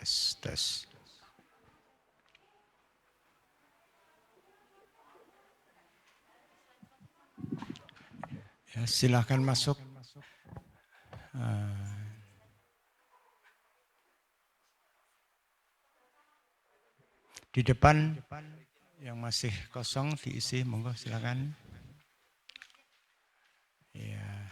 Tes. Ya, silakan masuk. Di depan yang masih kosong diisi, monggo silakan. Ya.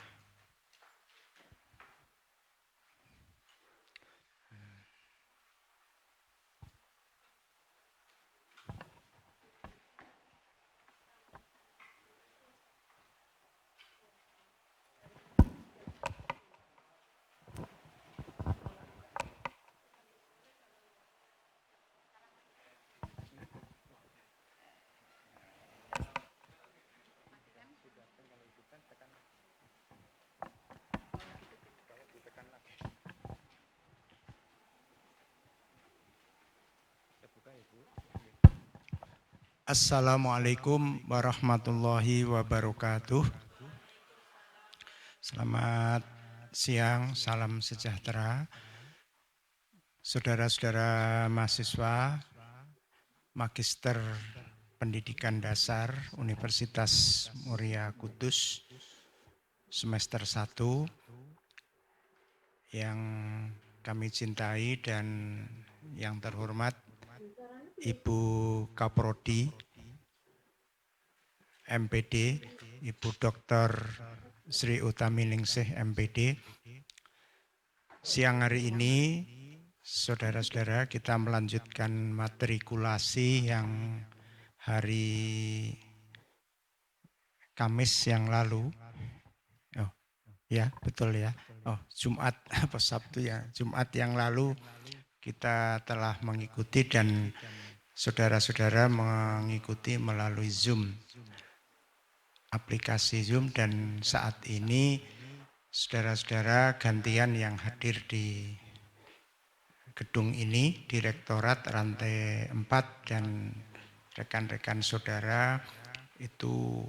Assalamualaikum warahmatullahi wabarakatuh. Selamat siang, salam sejahtera. Saudara-saudara mahasiswa Magister Pendidikan Dasar Universitas Muria Kudus semester 1 yang kami cintai dan yang terhormat Ibu Kaprodi MPD, Ibu Dr. Sri Utaminingsih MPD. Siang hari ini, saudara-saudara, kita melanjutkan matrikulasi yang hari Kamis yang lalu. Oh, ya, betul ya. Oh, Jumat apa Sabtu ya. Jumat yang lalu kita telah mengikuti dan saudara-saudara mengikuti melalui Zoom, aplikasi Zoom, dan saat ini saudara-saudara gantian yang hadir di gedung ini, Direktorat Rantai 4 dan rekan-rekan saudara itu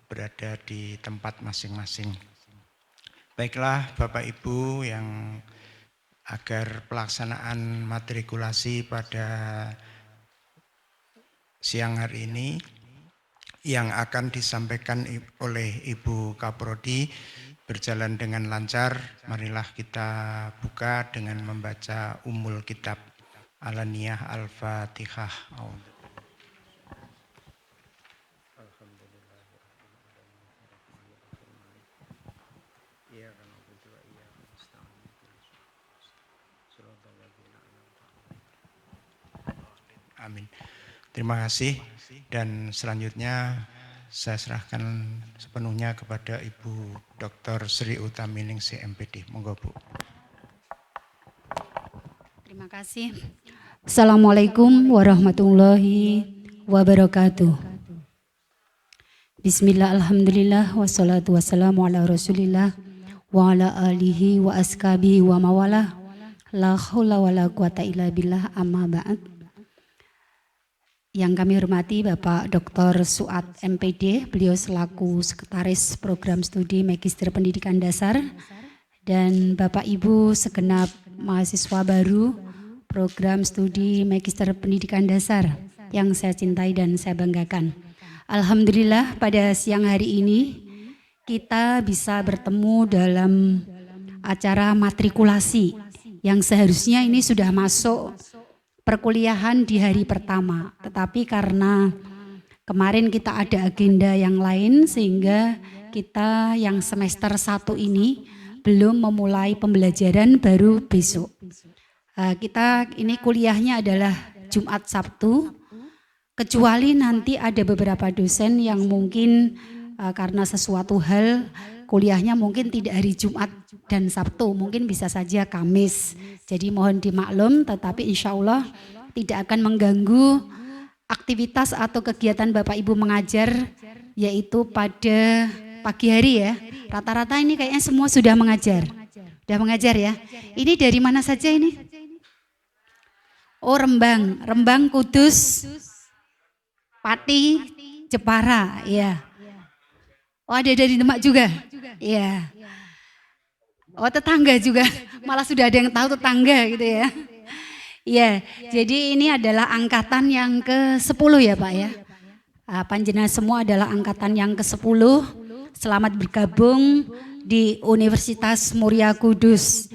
berada di tempat masing-masing. Baiklah Bapak Ibu, yang agar pelaksanaan matrikulasi pada siang hari ini yang akan disampaikan oleh Ibu Kaprodi berjalan dengan lancar, marilah kita buka dengan membaca Ummul Kitab Alaniyah Al-Fatihah. Amin. Terima kasih, dan selanjutnya saya serahkan sepenuhnya kepada Ibu Dr. Sri Utaminingsih MPD. Monggo Bu. Terima kasih. Assalamualaikum warahmatullahi wabarakatuh. Bismillah, alhamdulillah, wassalatu wassalamu ala rasulillah wa ala alihi wa askabihi wa mawalah. La haula wa la quwata illa billah, amma ba'd. Yang kami hormati Bapak Dr. Suat MPD, beliau selaku Sekretaris Program Studi Magister Pendidikan Dasar, dan Bapak Ibu segenap mahasiswa baru Program Studi Magister Pendidikan Dasar yang saya cintai dan saya banggakan. Alhamdulillah pada siang hari ini kita bisa bertemu dalam acara matrikulasi yang seharusnya ini sudah masuk perkuliahan di hari pertama, tetapi karena kemarin kita ada agenda yang lain sehingga kita yang semester 1 ini belum memulai pembelajaran, baru besok. Kita ini kuliahnya adalah Jumat Sabtu, kecuali nanti ada beberapa dosen yang mungkin karena sesuatu hal kuliahnya mungkin tidak hari Jumat dan Sabtu, mungkin bisa saja Kamis. Jadi mohon dimaklum, tetapi insya Allah tidak akan mengganggu aktivitas atau kegiatan Bapak Ibu mengajar, yaitu pada pagi hari ya. Rata-rata ini kayaknya semua sudah mengajar. Sudah mengajar ya. Ini dari mana saja ini? Oh, Rembang, Kudus, Pati, Jepara, ya. Oh, ada dari Demak juga? Iya. Oh, tetangga juga, malah sudah ada yang tahu tetangga gitu ya. Ya, jadi ini adalah angkatan yang ke-10 ya Pak ya. Panjenengan semua adalah angkatan yang ke-10. Selamat bergabung di Universitas Muria Kudus.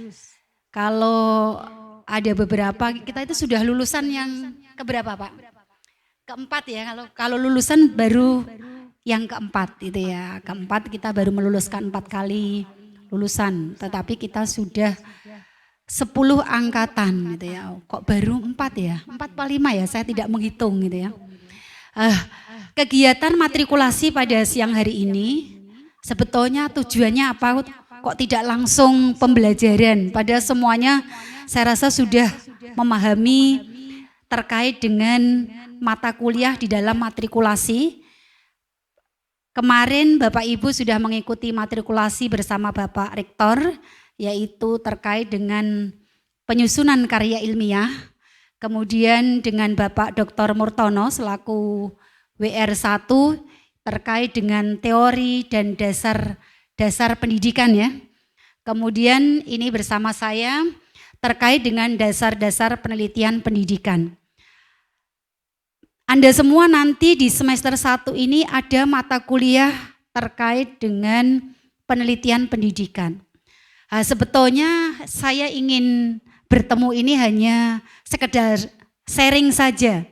Kalau ada beberapa, kita itu sudah lulusan yang keberapa Pak? Keempat ya, kalau lulusan baru yang keempat itu ya. Keempat kita baru meluluskan 4 kali lulusan, tetapi kita sudah 10 angkatan gitu ya. Kok baru 4 ya? 4 atau 5 ya? Saya tidak menghitung gitu ya. Kegiatan matrikulasi pada siang hari ini sebetulnya tujuannya apa? Kok tidak langsung pembelajaran? Pada semuanya saya rasa sudah memahami terkait dengan mata kuliah di dalam matrikulasi. Kemarin Bapak Ibu sudah mengikuti matrikulasi bersama Bapak Rektor, yaitu terkait dengan penyusunan karya ilmiah, kemudian dengan Bapak Dr. Murtono selaku WR1 terkait dengan teori dan dasar pendidikan ya. Kemudian ini bersama saya terkait dengan dasar-dasar penelitian pendidikan. Anda semua nanti di semester 1 ini ada mata kuliah terkait dengan penelitian pendidikan. Sebetulnya saya ingin bertemu ini hanya sekedar sharing saja.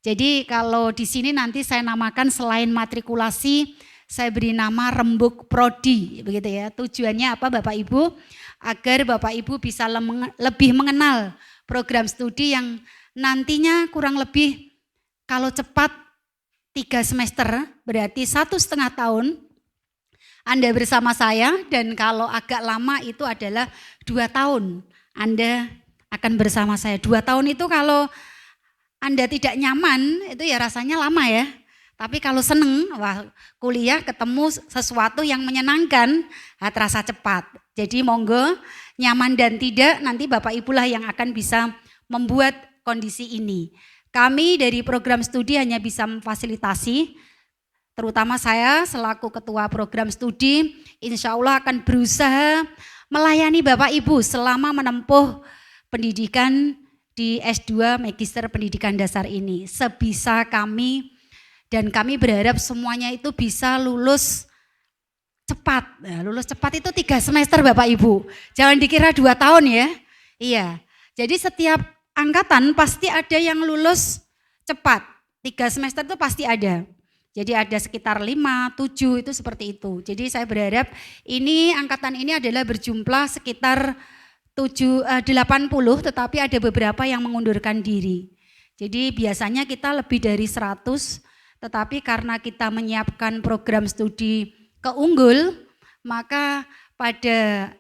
Jadi kalau di sini nanti saya namakan selain matrikulasi, saya beri nama rembuk prodi, begitu ya. Tujuannya apa Bapak Ibu? Agar Bapak Ibu bisa lebih mengenal program studi yang nantinya kurang lebih kalau cepat 3 semester, berarti 1,5 tahun. Anda bersama saya, dan kalau agak lama itu adalah 2 tahun Anda akan bersama saya. 2 tahun itu kalau Anda tidak nyaman itu ya rasanya lama ya. Tapi kalau seneng, wah kuliah ketemu sesuatu yang menyenangkan, terasa cepat. Jadi monggo nyaman dan tidak nanti Bapak Ibu lah yang akan bisa membuat kondisi ini. Kami dari program studi hanya bisa memfasilitasi, terutama saya selaku ketua program studi, insya Allah akan berusaha melayani Bapak Ibu selama menempuh pendidikan di S2 Magister Pendidikan Dasar ini. Sebisa kami, dan kami berharap semuanya itu bisa lulus cepat. Nah, lulus cepat itu 3 semester Bapak Ibu, jangan dikira 2 tahun ya. Iya, jadi setiap angkatan pasti ada yang lulus cepat, 3 semester itu pasti ada. Jadi ada sekitar 5, 7 itu seperti itu. Jadi saya berharap ini angkatan ini adalah berjumlah sekitar 80, tetapi ada beberapa yang mengundurkan diri. Jadi biasanya kita lebih dari 100, tetapi karena kita menyiapkan program studi keunggul, maka pada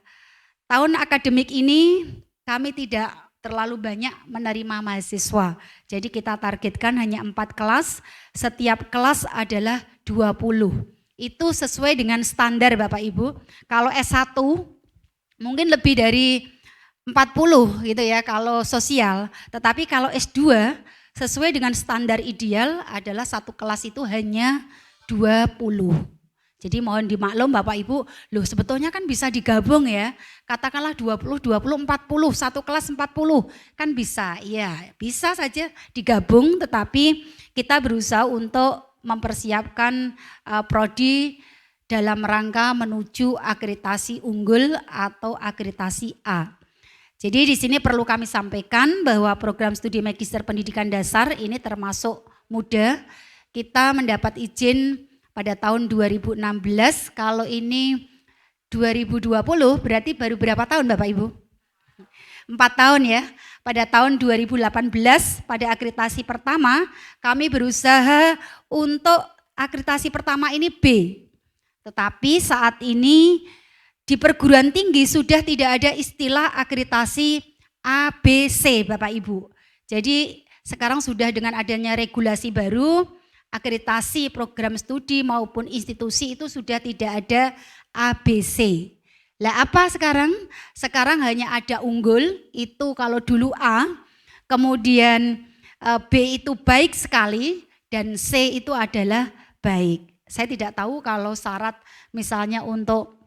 tahun akademik ini kami tidak terlalu banyak menerima mahasiswa. Jadi kita targetkan hanya 4 kelas, setiap kelas adalah 20. Itu sesuai dengan standar Bapak Ibu. Kalau S1 mungkin lebih dari 40 gitu ya kalau sosial. Tetapi kalau S2 sesuai dengan standar ideal adalah 1 kelas itu hanya 20. Jadi mohon dimaklum Bapak Ibu, loh sebetulnya kan bisa digabung ya, katakanlah 20, 20, 40, 1 kelas 40, kan bisa, ya bisa saja digabung, tetapi kita berusaha untuk mempersiapkan prodi dalam rangka menuju akreditasi unggul atau akreditasi A. Jadi di sini perlu kami sampaikan bahwa program studi Magister Pendidikan Dasar ini termasuk mudah, kita mendapat izin pada tahun 2016, kalau ini 2020 berarti baru berapa tahun Bapak Ibu? 4 tahun ya. Pada tahun 2018 pada akreditasi pertama kami berusaha untuk akreditasi pertama ini B. Tetapi saat ini di perguruan tinggi sudah tidak ada istilah akreditasi A, B, C Bapak Ibu. Jadi sekarang sudah dengan adanya regulasi baru, akreditasi program studi maupun institusi itu sudah tidak ada ABC. Lah apa sekarang? Sekarang hanya ada unggul, itu kalau dulu A, kemudian B itu baik sekali, dan C itu adalah baik. Saya tidak tahu kalau syarat misalnya untuk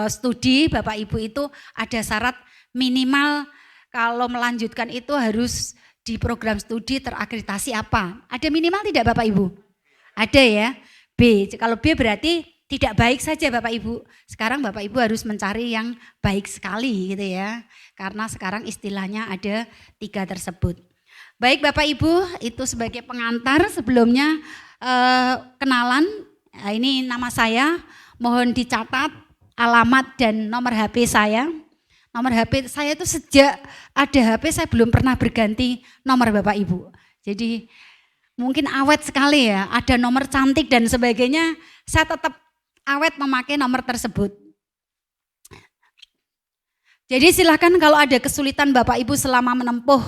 studi Bapak Ibu itu ada syarat minimal kalau melanjutkan itu harus di program studi terakreditasi apa? Ada minimal tidak Bapak Ibu? Ada ya. B, kalau B berarti tidak baik saja Bapak Ibu. Sekarang Bapak Ibu harus mencari yang baik sekali gitu ya. Karena sekarang istilahnya ada 3 tersebut. Baik Bapak Ibu, itu sebagai pengantar sebelumnya kenalan. Nah, ini nama saya, mohon dicatat alamat dan nomor HP saya. Nomor HP saya itu sejak ada HP saya belum pernah berganti nomor Bapak Ibu. Jadi mungkin awet sekali ya, ada nomor cantik dan sebagainya, saya tetap awet memakai nomor tersebut. Jadi silakan kalau ada kesulitan Bapak Ibu selama menempuh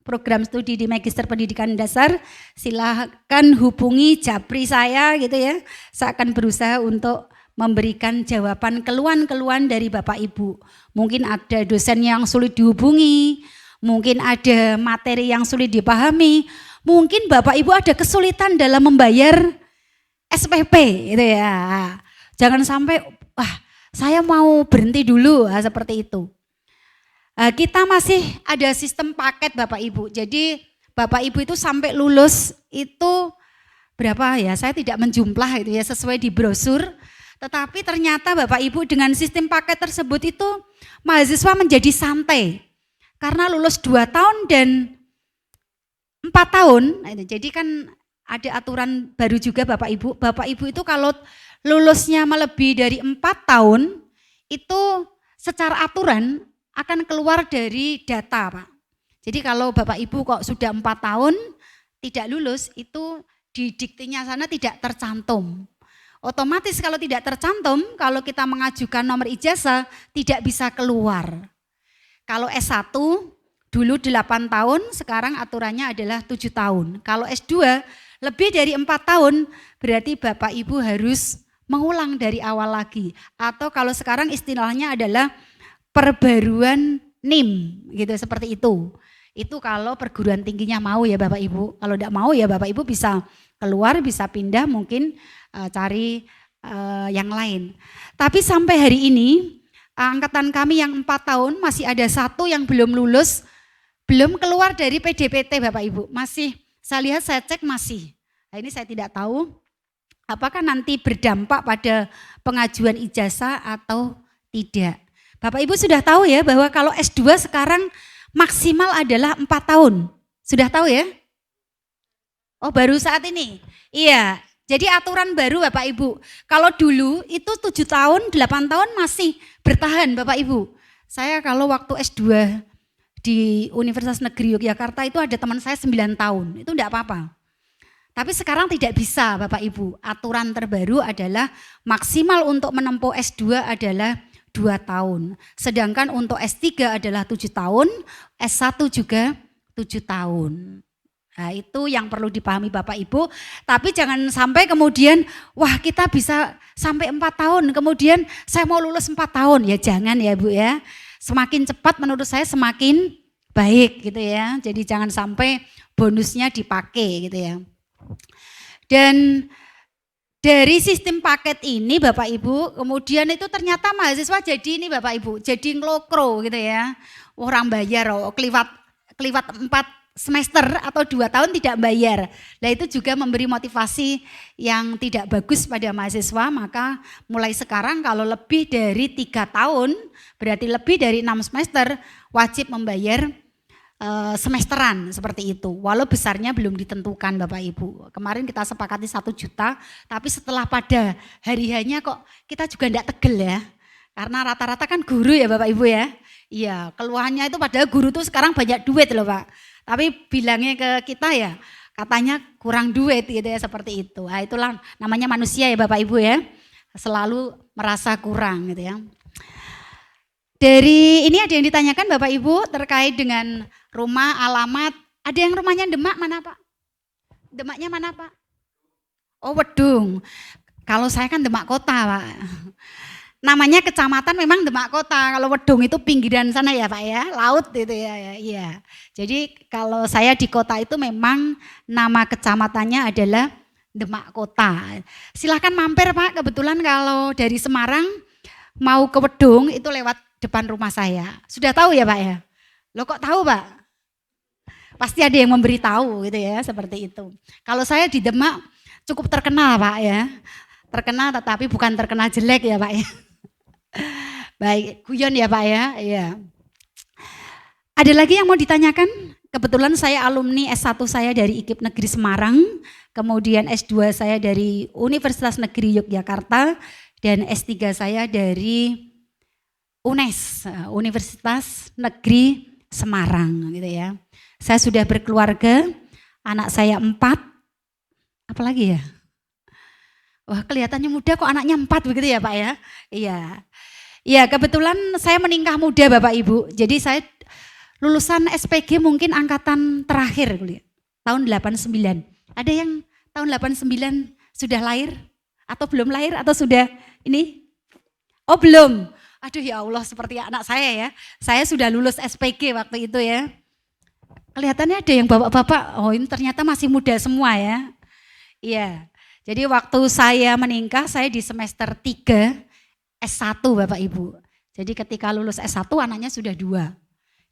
program studi di Magister Pendidikan Dasar, silakan hubungi japri saya gitu ya. Saya akan berusaha untuk memberikan jawaban keluhan-keluhan dari Bapak Ibu. Mungkin ada dosen yang sulit dihubungi, mungkin ada materi yang sulit dipahami, mungkin Bapak Ibu ada kesulitan dalam membayar SPP gitu ya. Jangan sampai saya mau berhenti dulu seperti itu. Kita masih ada sistem paket Bapak Ibu. Jadi Bapak Ibu itu sampai lulus itu berapa ya? Saya tidak menjumlah itu ya sesuai di brosur. Tetapi ternyata Bapak Ibu dengan sistem paket tersebut itu mahasiswa menjadi santai. Karena lulus 2 tahun dan 4 tahun, jadi kan ada aturan baru juga Bapak Ibu. Bapak Ibu itu kalau lulusnya melebihi dari 4 tahun, itu secara aturan akan keluar dari data Pak. Jadi kalau Bapak Ibu kok sudah 4 tahun tidak lulus, itu di diktinya sana tidak tercantum. Otomatis kalau tidak tercantum, kalau kita mengajukan nomor ijazah tidak bisa keluar. Kalau S1 dulu 8 tahun, sekarang aturannya adalah 7 tahun. Kalau S2 lebih dari 4 tahun, berarti Bapak Ibu harus mengulang dari awal lagi. Atau kalau sekarang istilahnya adalah perbaruan NIM, gitu seperti itu. Itu kalau perguruan tingginya mau ya Bapak Ibu. Kalau tidak mau ya Bapak Ibu bisa keluar, bisa pindah mungkin cari yang lain. Tapi sampai hari ini angkatan kami yang 4 tahun masih ada 1 yang belum lulus, belum keluar dari PDPT Bapak Ibu. Masih, saya lihat saya cek masih. Nah, ini saya tidak tahu apakah nanti berdampak pada pengajuan ijazah atau tidak. Bapak Ibu sudah tahu ya bahwa kalau S2 sekarang maksimal adalah 4 tahun. Sudah tahu ya? Oh baru saat ini? Iya. Jadi aturan baru Bapak Ibu, kalau dulu itu 7 tahun, 8 tahun masih bertahan Bapak Ibu. Saya kalau waktu S2 di Universitas Negeri Yogyakarta itu ada teman saya 9 tahun, itu enggak apa-apa. Tapi sekarang tidak bisa Bapak Ibu, aturan terbaru adalah maksimal untuk menempuh S2 adalah 2 tahun. Sedangkan untuk S3 adalah 7 tahun, S1 juga 7 tahun. Nah, itu yang perlu dipahami Bapak Ibu, tapi jangan sampai kemudian wah kita bisa sampai 4 tahun, kemudian saya mau lulus 4 tahun, ya jangan ya Bu ya. Semakin cepat menurut saya semakin baik gitu ya, jadi jangan sampai bonusnya dipakai gitu ya. Dan dari sistem paket ini Bapak Ibu, kemudian itu ternyata mahasiswa jadi ini Bapak Ibu, jadi ngelokro gitu ya. Orang bayar, keliwat 4 semester atau 2 tahun tidak bayar. Nah itu juga memberi motivasi yang tidak bagus pada mahasiswa, maka mulai sekarang kalau lebih dari 3 tahun, berarti lebih dari 6 semester, wajib membayar semesteran seperti itu. Walau besarnya belum ditentukan Bapak Ibu. Kemarin kita sepakati 1 juta, tapi setelah pada hari-harinya kok kita juga enggak tegel ya. Karena rata-rata kan guru ya Bapak Ibu ya. Iya, keluhannya itu padahal guru tuh sekarang banyak duit loh Pak. Tapi bilangnya ke kita ya, katanya kurang duit gitu ya seperti itu. Nah, itulah namanya manusia ya Bapak Ibu ya, selalu merasa kurang gitu ya. Dari ini ada yang ditanyakan Bapak Ibu terkait dengan rumah, alamat. Ada yang rumahnya Demak mana Pak? Demaknya mana Pak? Oh Wedung. Kalau saya kan Demak Kota Pak. Namanya kecamatan memang Demak Kota, kalau Wedung itu pinggiran sana ya Pak ya, laut gitu ya. Iya. Jadi kalau saya di kota itu memang nama kecamatannya adalah Demak Kota. Silahkan mampir Pak, kebetulan kalau dari Semarang mau ke Wedung itu lewat depan rumah saya. Sudah tahu ya Pak ya? Loh kok tahu Pak? Pasti ada yang memberitahu gitu ya, seperti itu. Kalau saya di Demak cukup terkenal Pak ya. Terkenal tetapi bukan terkenal jelek ya Pak ya. Baik, guyon ya Pak ya. Iya. Ada lagi yang mau ditanyakan? Kebetulan saya alumni S1 saya dari IKIP Negeri Semarang, kemudian S2 saya dari Universitas Negeri Yogyakarta, dan S3 saya dari UNES, Universitas Negeri Semarang gitu ya. Saya sudah berkeluarga, anak saya 4, apalagi ya? Wah kelihatannya muda kok anaknya 4 begitu ya Pak ya? Iya. Ya kebetulan saya menikah muda Bapak Ibu, jadi saya lulusan SPG mungkin angkatan terakhir tahun 89. Ada yang tahun 89 sudah lahir atau belum lahir atau sudah ini? Oh belum. Aduh ya Allah seperti anak saya ya. Saya sudah lulus SPG waktu itu ya. Kelihatannya ada yang bapak-bapak, oh ini ternyata masih muda semua ya. Iya. Jadi waktu saya menikah saya di semester 3 S1 Bapak Ibu. Jadi ketika lulus S1 anaknya sudah 2.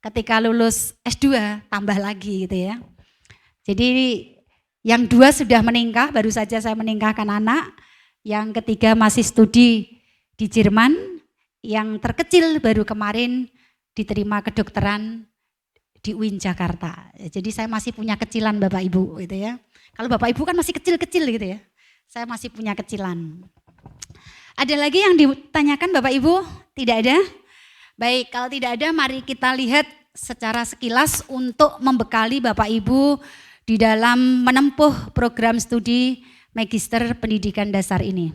Ketika lulus S2 tambah lagi gitu ya. Jadi yang 2 sudah menikah, baru saja saya menikahkan anak. Yang ketiga masih studi di Jerman. Yang terkecil baru kemarin diterima kedokteran di UIN Jakarta. Jadi saya masih punya kecilan Bapak Ibu gitu ya. Kalau Bapak Ibu kan masih kecil-kecil gitu ya. Saya masih punya kecilan. Ada lagi yang ditanyakan Bapak Ibu? Tidak ada? Baik, kalau tidak ada mari kita lihat secara sekilas untuk membekali Bapak Ibu di dalam menempuh program studi Magister Pendidikan Dasar ini.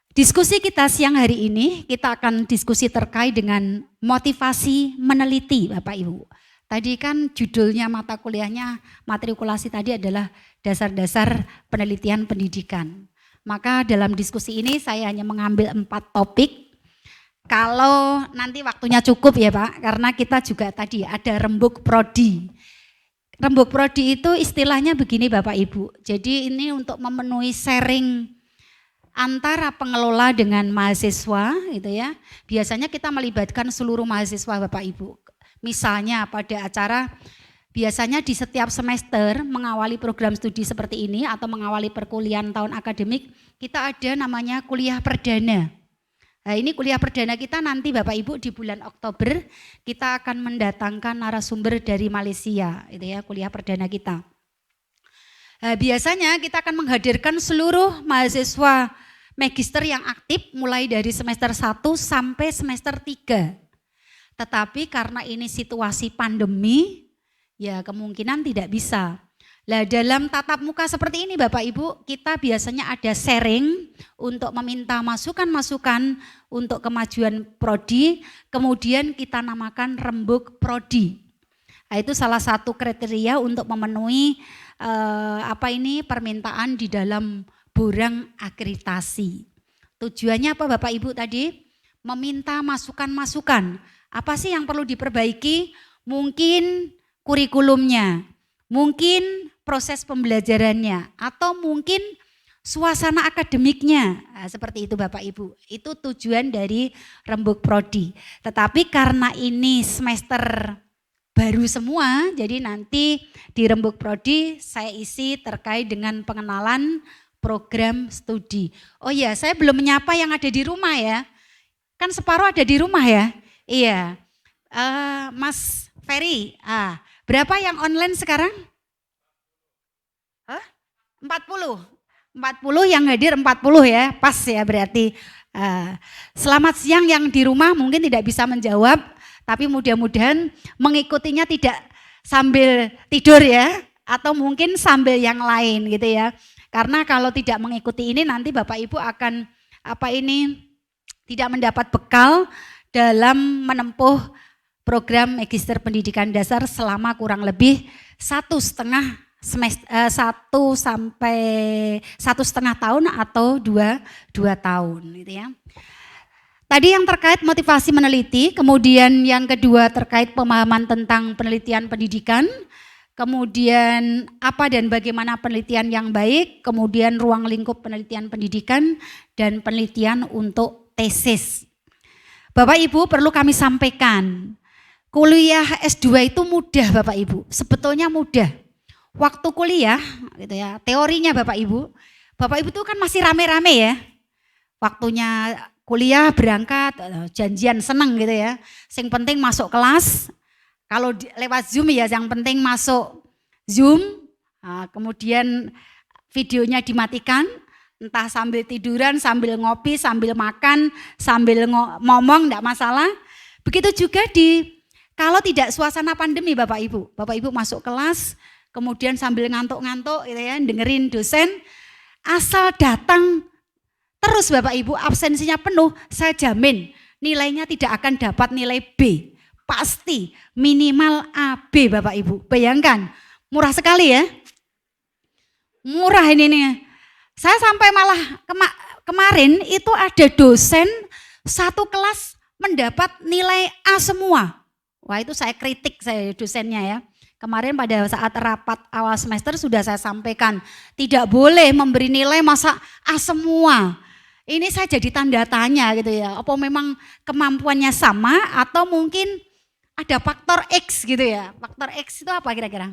Diskusi kita siang hari ini, kita akan diskusi terkait dengan motivasi meneliti Bapak Ibu. Tadi kan judulnya mata kuliahnya, matrikulasi tadi adalah dasar-dasar penelitian pendidikan. Maka dalam diskusi ini saya hanya mengambil 4 topik. Kalau nanti waktunya cukup ya Pak, karena kita juga tadi ada rembuk prodi. Rembuk prodi itu istilahnya begini Bapak Ibu, jadi ini untuk memenuhi sharing antara pengelola dengan mahasiswa gitu ya. Biasanya kita melibatkan seluruh mahasiswa Bapak Ibu. Misalnya pada acara, biasanya di setiap semester mengawali program studi seperti ini atau mengawali perkuliahan tahun akademik, kita ada namanya kuliah perdana. Nah ini kuliah perdana kita nanti Bapak Ibu di bulan Oktober kita akan mendatangkan narasumber dari Malaysia, itu ya kuliah perdana kita. Nah, biasanya kita akan menghadirkan seluruh mahasiswa magister yang aktif mulai dari semester 1 sampai semester 3. Tetapi karena ini situasi pandemi, ya kemungkinan tidak bisa. Nah dalam tatap muka seperti ini Bapak Ibu, kita biasanya ada sharing untuk meminta masukan-masukan untuk kemajuan prodi, kemudian kita namakan rembuk prodi. Nah, itu salah satu kriteria untuk memenuhi permintaan di dalam borang akreditasi. Tujuannya apa Bapak Ibu tadi? Meminta masukan-masukan. Apa sih yang perlu diperbaiki? Mungkin kurikulumnya, mungkin proses pembelajarannya, atau mungkin suasana akademiknya. Nah, seperti itu Bapak Ibu. Itu tujuan dari rembuk prodi. Tetapi karena ini semester baru semua, jadi nanti di rembuk prodi saya isi terkait dengan pengenalan program studi. Oh iya, saya belum menyapa yang ada di rumah ya. Kan separuh ada di rumah ya. Iya. Mas Ferry, berapa yang online sekarang? 40. 40 yang hadir 40 ya, pas ya berarti. Selamat siang yang di rumah mungkin tidak bisa menjawab, tapi mudah-mudahan mengikutinya tidak sambil tidur ya, atau mungkin sambil yang lain gitu ya. Karena kalau tidak mengikuti ini nanti Bapak Ibu akan tidak mendapat bekal dalam menempuh program Magister Pendidikan Dasar selama kurang lebih 1,5 tahun atau 2 tahun gitu ya. Tadi yang terkait motivasi meneliti, kemudian yang kedua terkait pemahaman tentang penelitian pendidikan, kemudian apa dan bagaimana penelitian yang baik, kemudian ruang lingkup penelitian pendidikan, dan penelitian untuk tesis. Bapak Ibu perlu kami sampaikan kuliah S2 itu mudah Bapak Ibu, sebetulnya mudah. Waktu kuliah gitu ya, teorinya Bapak Ibu itu kan masih rame-rame ya. Waktunya kuliah berangkat, janjian seneng gitu ya. Yang penting masuk kelas, kalau lewat Zoom ya yang penting masuk Zoom, kemudian videonya dimatikan, entah sambil tiduran, sambil ngopi, sambil makan, sambil ngomong enggak masalah. Begitu juga kalau tidak suasana pandemi Bapak Ibu masuk kelas, kemudian sambil ngantuk-ngantuk gitu ya, dengerin dosen, asal datang terus Bapak Ibu, absensinya penuh, saya jamin nilainya tidak akan dapat nilai B. Pasti minimal AB Bapak Ibu. Bayangkan, murah sekali ya. Murah ini nih. Saya sampai malah kemarin itu ada dosen satu kelas mendapat nilai A semua. Wah itu saya kritik saya dosennya ya. Kemarin pada saat rapat awal semester sudah saya sampaikan. Tidak boleh memberi nilai masa A semua. Ini saya jadi tanda tanya gitu ya. Apa memang kemampuannya sama atau mungkin ada faktor X gitu ya. Faktor X itu apa kira-kira?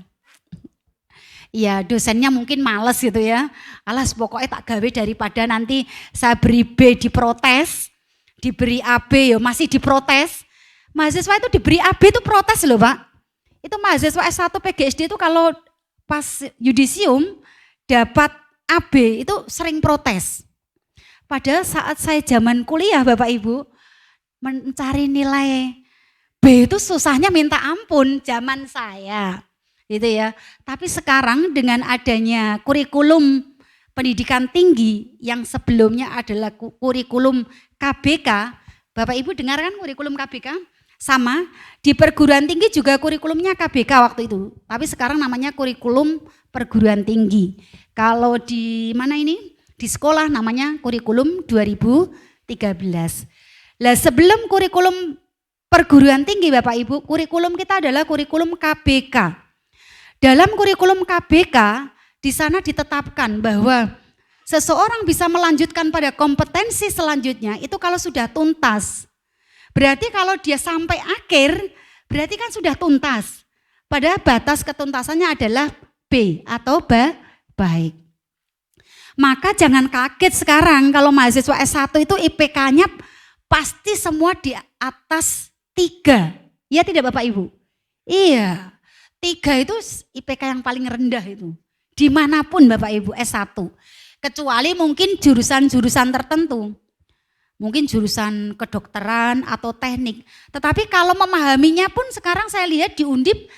Ya dosennya mungkin males gitu ya. Alas pokoknya tak gawe daripada nanti saya beri B diprotes, diberi AB ya masih diprotes. Mahasiswa itu diberi AB itu protes loh Pak. Itu mahasiswa S1 PGSD itu kalau pas yudisium dapat AB itu sering protes. Padahal saat saya zaman kuliah Bapak Ibu mencari nilai B itu susahnya minta ampun zaman saya gitu ya. Tapi sekarang dengan adanya kurikulum pendidikan tinggi yang sebelumnya adalah kurikulum KBK, Bapak Ibu dengar kan kurikulum KBK? Sama, di perguruan tinggi juga kurikulumnya KBK waktu itu. Tapi sekarang namanya kurikulum perguruan tinggi. Kalau di mana ini? Di sekolah namanya kurikulum 2013. Lah sebelum kurikulum perguruan tinggi Bapak Ibu, kurikulum kita adalah kurikulum KBK. Dalam kurikulum KBK, di sana ditetapkan bahwa seseorang bisa melanjutkan pada kompetensi selanjutnya itu kalau sudah tuntas. Berarti kalau dia sampai akhir, berarti kan sudah tuntas. Padahal batas ketuntasannya adalah B atau baik. Maka jangan kaget sekarang kalau mahasiswa S1 itu IPK-nya pasti semua di atas 3. Ya tidak Bapak Ibu? Iya, 3 itu IPK yang paling rendah itu. Dimanapun Bapak Ibu S1. Kecuali mungkin jurusan-jurusan tertentu. Mungkin jurusan kedokteran atau teknik. Tetapi kalau memahaminya pun sekarang saya lihat di Undip,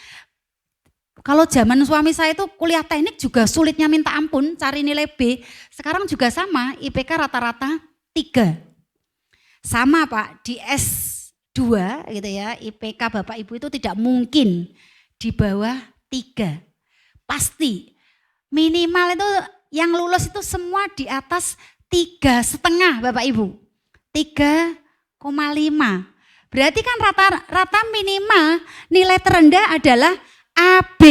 kalau zaman suami saya itu kuliah teknik juga sulitnya minta ampun cari nilai B. Sekarang juga sama, IPK rata-rata 3. Sama Pak, di S2 gitu ya, IPK Bapak Ibu itu tidak mungkin di bawah 3. Pasti. Minimal itu yang lulus itu semua di atas 3,5 Bapak Ibu. 3,5. Berarti kan rata-rata minimal nilai terendah adalah AB.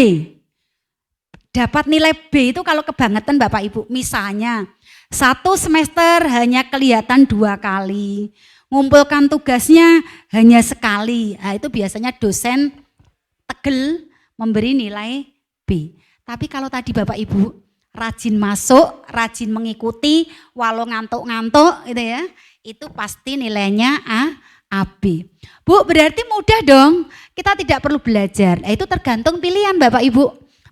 Dapat nilai B itu kalau kebangetan Bapak Ibu. Misalnya 1 semester hanya kelihatan 2 kali. Ngumpulkan tugasnya hanya sekali. Nah, itu biasanya dosen tegel memberi nilai B. Tapi kalau tadi Bapak Ibu rajin masuk, rajin mengikuti, walau ngantuk-ngantuk gitu ya, itu pasti nilainya AB. Bu, berarti mudah dong, kita tidak perlu belajar. Nah, itu tergantung pilihan Bapak Ibu.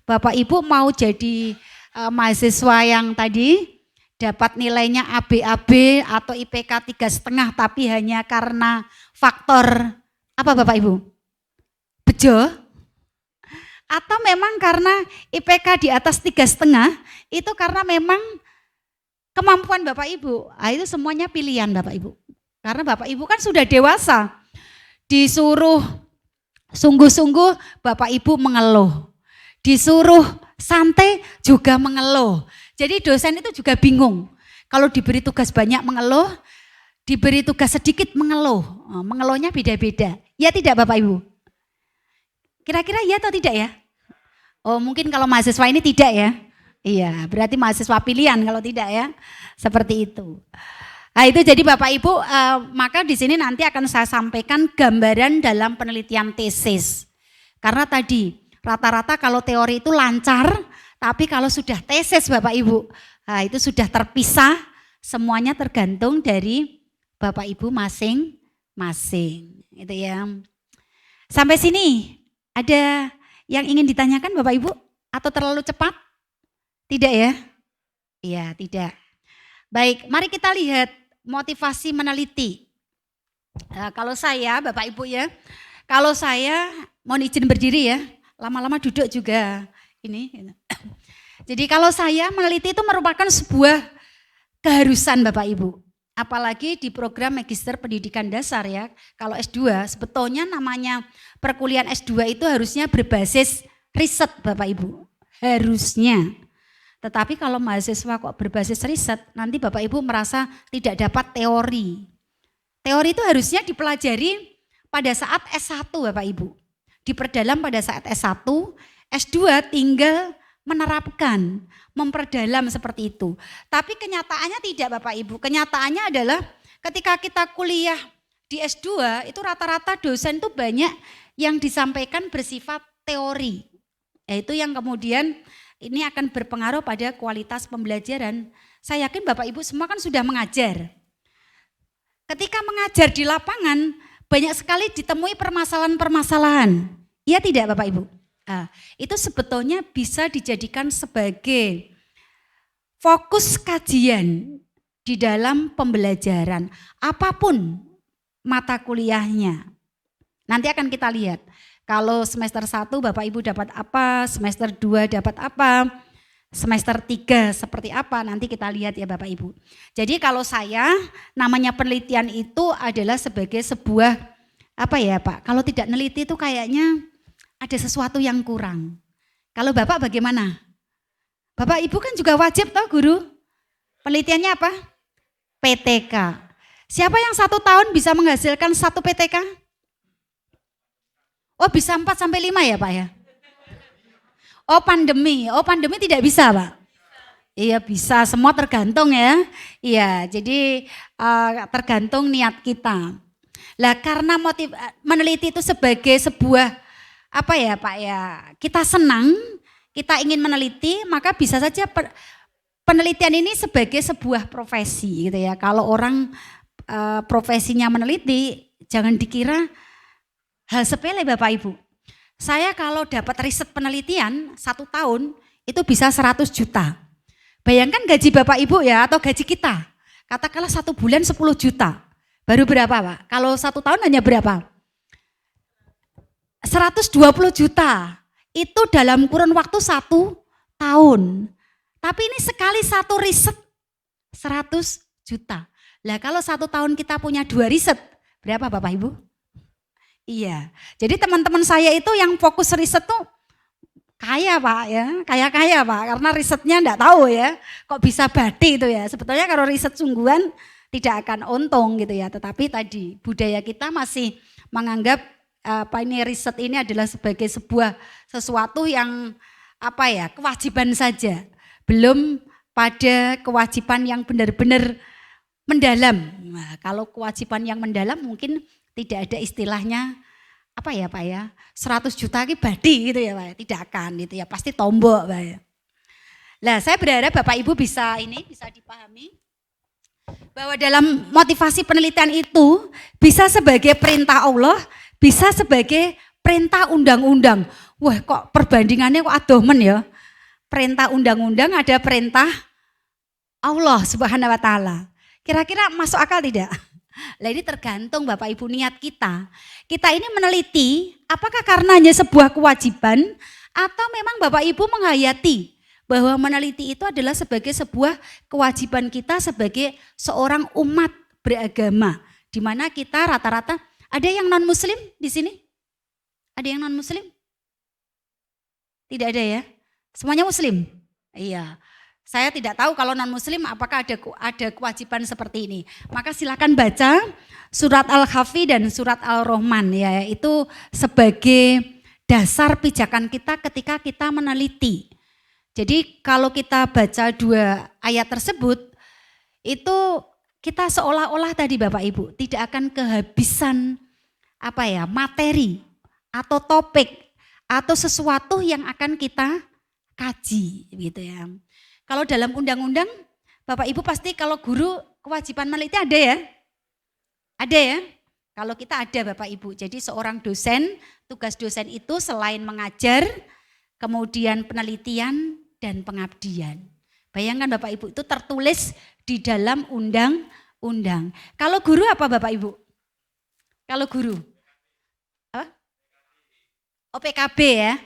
Bapak Ibu mau jadi mahasiswa yang tadi dapat nilainya AB atau IPK 3,5 tapi hanya karena faktor apa Bapak Ibu? Bejo? Atau memang karena IPK di atas 3,5 itu karena memang kemampuan Bapak Ibu. Nah, itu semuanya pilihan Bapak Ibu. Karena Bapak Ibu kan sudah dewasa. Disuruh sungguh-sungguh Bapak Ibu mengeluh. Disuruh santai juga mengeluh. Jadi dosen itu juga bingung. Kalau diberi tugas banyak mengeluh, diberi tugas sedikit mengeluh. Mengeluhnya beda-beda. Ya tidak Bapak Ibu? Kira-kira ya atau tidak ya? Oh mungkin kalau mahasiswa ini tidak ya? Iya berarti mahasiswa pilihan kalau tidak ya. Seperti itu. Nah itu jadi Bapak Ibu, maka di sini nanti akan saya sampaikan gambaran dalam penelitian tesis. Karena tadi rata-rata kalau teori itu lancar, tapi kalau sudah tesis Bapak Ibu, nah itu sudah terpisah, semuanya tergantung dari Bapak Ibu masing-masing. Itu ya. Sampai sini ada yang ingin ditanyakan Bapak Ibu atau terlalu cepat? Tidak ya? Iya, tidak. Baik, mari kita lihat motivasi meneliti. Nah, kalau saya, Bapak Ibu ya, kalau saya mohon izin berdiri ya, lama-lama duduk juga. Ini. Jadi kalau saya meneliti itu merupakan sebuah keharusan Bapak Ibu. Apalagi di program Magister Pendidikan Dasar ya. Kalau S2 sebetulnya namanya perkuliahan S2 itu harusnya berbasis riset Bapak Ibu. Harusnya. Tetapi kalau mahasiswa kok berbasis riset, nanti Bapak Ibu merasa tidak dapat teori. Teori itu harusnya dipelajari pada saat S1 Bapak Ibu. Diperdalam pada saat S1, S2 tinggal menerapkan, memperdalam seperti itu. Tapi kenyataannya tidak Bapak Ibu. Kenyataannya adalah ketika kita kuliah di S2 itu rata-rata dosen itu banyak yang disampaikan bersifat teori. Yaitu yang kemudian ini akan berpengaruh pada kualitas pembelajaran. Saya yakin Bapak Ibu semua kan sudah mengajar. Ketika mengajar di lapangan banyak sekali ditemui permasalahan-permasalahan. Iya tidak Bapak Ibu? Nah, itu sebetulnya bisa dijadikan sebagai fokus kajian di dalam pembelajaran. Apapun mata kuliahnya. Nanti akan kita lihat. Kalau semester 1 Bapak Ibu dapat apa, semester 2 dapat apa, semester 3 seperti apa, nanti kita lihat ya Bapak Ibu. Jadi kalau saya, namanya penelitian itu adalah sebagai sebuah, apa ya Pak, kalau tidak neliti itu kayaknya ada sesuatu yang kurang. Kalau Bapak bagaimana? Bapak Ibu kan juga wajib toh guru, penelitiannya apa? PTK. Siapa yang 1 tahun bisa menghasilkan 1 PTK? Oh bisa 4 sampai 5 ya Pak ya? Oh pandemi tidak bisa Pak? Iya bisa, semua tergantung ya. Iya jadi tergantung niat kita. Lah karena meneliti itu sebagai sebuah apa ya Pak ya, kita senang, kita ingin meneliti, maka bisa saja penelitian ini sebagai sebuah profesi gitu ya. Kalau orang profesinya meneliti, jangan dikira hal sepele Bapak Ibu. Saya kalau dapat riset penelitian 1 tahun itu bisa 100 juta. Bayangkan gaji Bapak Ibu ya atau gaji kita. Katakanlah 1 bulan 10 juta. Baru berapa Pak? Kalau 1 tahun hanya berapa? 120 juta. Itu dalam kurun waktu 1 tahun. Tapi ini sekali 1 riset 100 juta. Lah kalau 1 tahun kita punya 2 riset, berapa Bapak Ibu? Iya, jadi teman-teman saya itu yang fokus riset tuh kaya Pak ya, kaya Pak, karena risetnya enggak tahu ya, kok bisa badi itu ya. Sebetulnya kalau riset sungguhan tidak akan untung gitu ya, tetapi tadi budaya kita masih menganggap ini riset ini adalah sebagai sebuah sesuatu yang apa ya, kewajiban saja, belum pada kewajiban yang benar-benar mendalam. Nah, kalau kewajiban yang mendalam mungkin tidak ada istilahnya apa ya Pak ya, 100 juta ini badi gitu ya Pak, tidak akan gitu ya, pasti tombok Pak ya. Nah saya berharap Bapak Ibu bisa dipahami bahwa dalam motivasi penelitian itu bisa sebagai perintah Allah, bisa sebagai perintah undang-undang. Wah kok perbandingannya kok adomen ya, perintah undang-undang ada perintah Allah Subhanahu wa Ta'ala. Kira-kira masuk akal tidak? Nah ini tergantung Bapak Ibu niat kita. Kita ini meneliti apakah karenanya sebuah kewajiban atau memang Bapak Ibu menghayati bahwa meneliti itu adalah sebagai sebuah kewajiban kita sebagai seorang umat beragama. Di mana kita rata-rata, ada yang non muslim di sini? Ada yang non muslim? Tidak ada ya? Semuanya muslim? Iya. Saya tidak tahu kalau non-muslim apakah ada kewajiban seperti ini. Maka silakan baca surat Al-Kahfi dan surat Al-Rahman ya, itu sebagai dasar pijakan kita ketika kita meneliti. Jadi kalau kita baca 2 ayat tersebut, itu kita seolah-olah tadi Bapak Ibu tidak akan kehabisan materi atau topik atau sesuatu yang akan kita kaji gitu ya. Kalau dalam undang-undang Bapak Ibu pasti kalau guru kewajiban meneliti ada ya? Ada ya? Kalau kita ada Bapak Ibu. Jadi seorang dosen, tugas dosen itu selain mengajar, kemudian penelitian dan pengabdian. Bayangkan Bapak Ibu itu tertulis di dalam undang-undang. Kalau guru apa Bapak Ibu? Kalau guru? Apa? OPKB ya,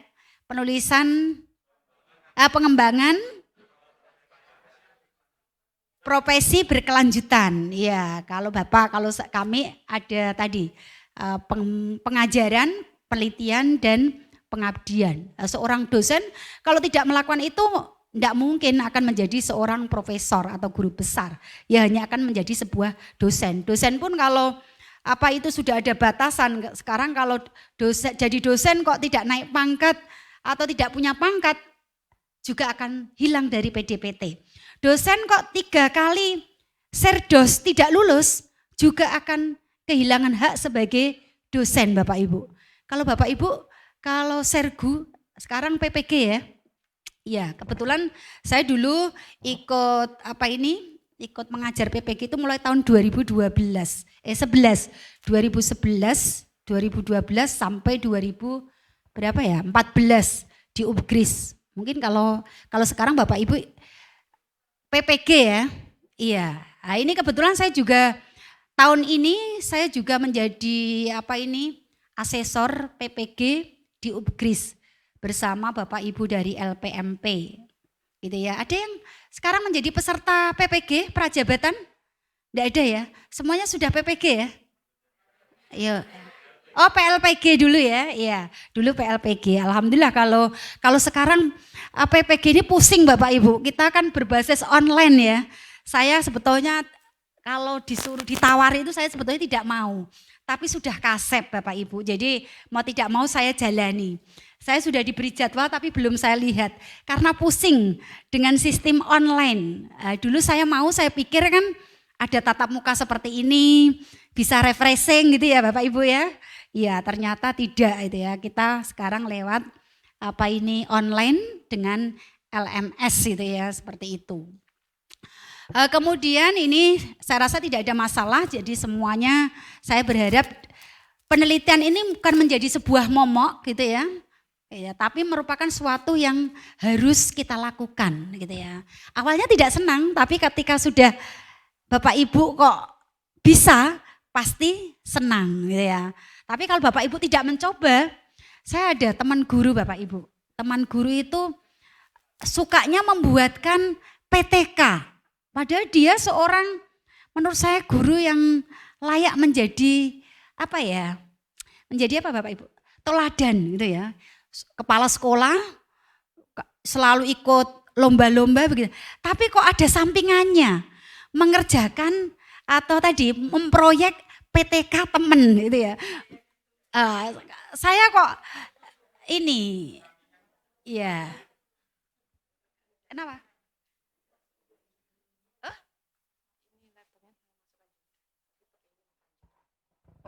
penulisan pengembangan profesi berkelanjutan. Ya, kalau kami ada tadi pengajaran, penelitian dan pengabdian. Seorang dosen kalau tidak melakukan itu tidak mungkin akan menjadi seorang profesor atau guru besar. Ya hanya akan menjadi sebuah dosen. Dosen pun kalau itu sudah ada batasan. Sekarang kalau jadi dosen kok tidak naik pangkat atau tidak punya pangkat juga akan hilang dari PDPT. Dosen kok 3 kali serdos tidak lulus juga akan kehilangan hak sebagai dosen Bapak Ibu. Kalau Bapak Ibu, kalau sergu sekarang PPG ya. Ya, kebetulan saya dulu ikut mengajar PPG itu mulai tahun 2012 sampai 14 di UPGRIS. Mungkin kalau sekarang Bapak Ibu PPG ya. Iya. Nah, ini kebetulan saya juga tahun ini saya juga menjadi asesor PPG di UPGRIS bersama Bapak Ibu dari LPMP. Gitu ya. Ada yang sekarang menjadi peserta PPG prajabatan? Enggak ada ya. Semuanya sudah PPG ya? Iya. Oh, PLPG dulu ya. Iya, dulu PLPG. Alhamdulillah kalau sekarang PPG ini pusing Bapak Ibu. Kita kan berbasis online ya. Saya sebetulnya kalau disuruh ditawari itu saya sebetulnya tidak mau. Tapi sudah kasep Bapak Ibu. Jadi mau tidak mau saya jalani. Saya sudah diberi jadwal tapi belum saya lihat. Karena pusing dengan sistem online. Dulu saya pikir kan ada tatap muka seperti ini. Bisa refreshing gitu ya Bapak Ibu ya. Ya ternyata tidak itu ya. Kita sekarang lewat online dengan LMS gitu ya. Seperti itu. Kemudian ini saya rasa tidak ada masalah, jadi semuanya saya berharap penelitian ini bukan menjadi sebuah momok gitu ya, tapi merupakan suatu yang harus kita lakukan gitu ya. Awalnya tidak senang, tapi ketika sudah Bapak Ibu kok bisa, pasti senang gitu ya. Tapi kalau Bapak Ibu tidak mencoba, saya ada teman guru Bapak Ibu. Teman guru itu sukanya membuatkan PTK. Padahal dia seorang menurut saya guru yang layak menjadi menjadi apa Bapak Ibu? Teladan gitu ya. Kepala sekolah selalu ikut lomba-lomba begitu. Tapi kok ada sampingannya mengerjakan atau tadi memproyek PTK temen gitu ya. Saya kok ini ya. Kenapa?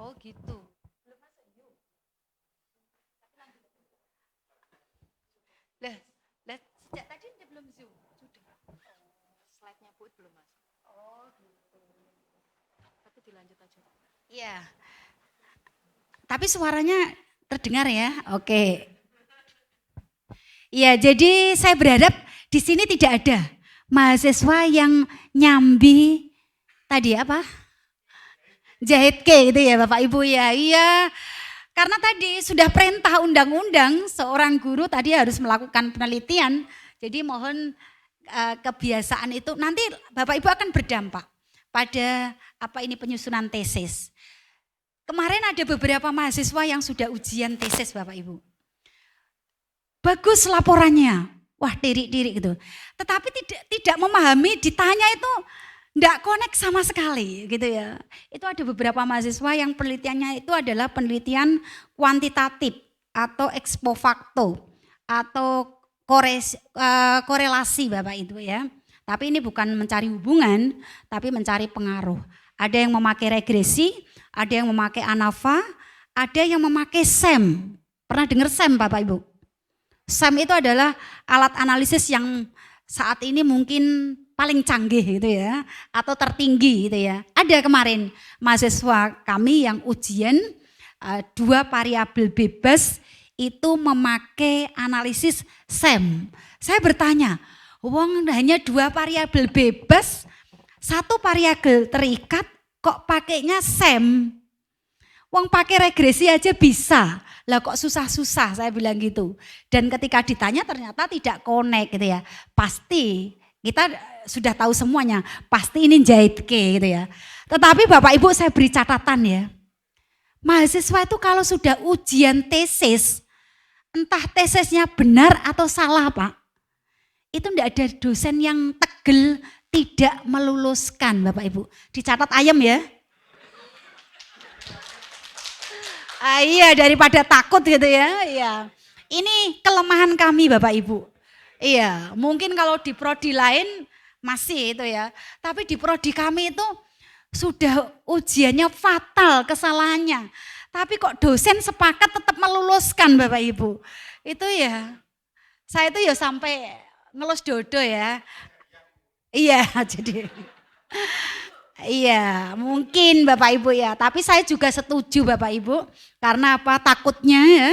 Oh gitu. Lah, sejak tadi belum Zoom. Sudah. Slide-nya Bu belum masuk. Oh gitu. Tapi dilanjut aja. Iya. Tapi suaranya terdengar ya. Oke. Iya, jadi saya berharap di sini tidak ada mahasiswa yang nyambi tadi jahit ke gitu ya Bapak Ibu ya. Iya. Karena tadi sudah perintah undang-undang seorang guru tadi harus melakukan penelitian. Jadi mohon kebiasaan itu nanti Bapak Ibu akan berdampak pada penyusunan tesis. Kemarin ada beberapa mahasiswa yang sudah ujian tesis Bapak Ibu. Bagus laporannya. Wah, diri-diri gitu. Tetapi tidak memahami, ditanya itu enggak connect sama sekali gitu ya. Itu ada beberapa mahasiswa yang penelitiannya itu adalah penelitian kuantitatif atau ex post facto atau korelasi Bapak itu ya. Tapi ini bukan mencari hubungan, tapi mencari pengaruh. Ada yang memakai regresi, ada yang memakai ANAVA, ada yang memakai SEM. Pernah dengar SEM Bapak Ibu? SEM itu adalah alat analisis yang saat ini mungkin paling canggih gitu ya, atau tertinggi gitu ya. Ada kemarin mahasiswa kami yang ujian 2 variabel bebas itu memakai analisis SEM. Saya bertanya, wong hanya 2 variabel bebas, 1 variabel terikat, kok pakainya SEM? Wong pakai regresi aja bisa, lah kok susah-susah, saya bilang gitu. Dan ketika ditanya ternyata tidak connect gitu ya. Pasti kita sudah tahu semuanya, pasti ini jahit ke gitu ya. Tetapi Bapak Ibu saya beri catatan ya. Mahasiswa itu kalau sudah ujian tesis, entah tesisnya benar atau salah Pak, itu enggak ada dosen yang tegel tidak meluluskan Bapak Ibu. Dicatat ayam ya. Iya daripada takut gitu ya. Iya. Ini kelemahan kami Bapak Ibu. Iya, mungkin kalau di prodi lain masih itu ya. Tapi di prodi kami itu sudah ujiannya fatal kesalahannya. Tapi kok dosen sepakat tetap meluluskan Bapak Ibu. Itu ya, saya itu ya sampai ngelus dodo ya. Iya, jadi iya, mungkin Bapak Ibu ya. Tapi saya juga setuju Bapak Ibu. Karena apa? Takutnya ya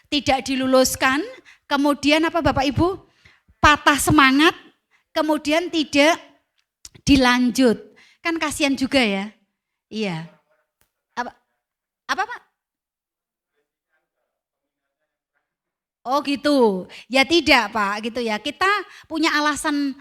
tidak diluluskan. Kemudian apa Bapak Ibu? Patah semangat. Kemudian tidak dilanjut. Kan kasihan juga ya. Iya. Apa Pak? Oh gitu. Ya tidak Pak gitu ya. Kita punya alasan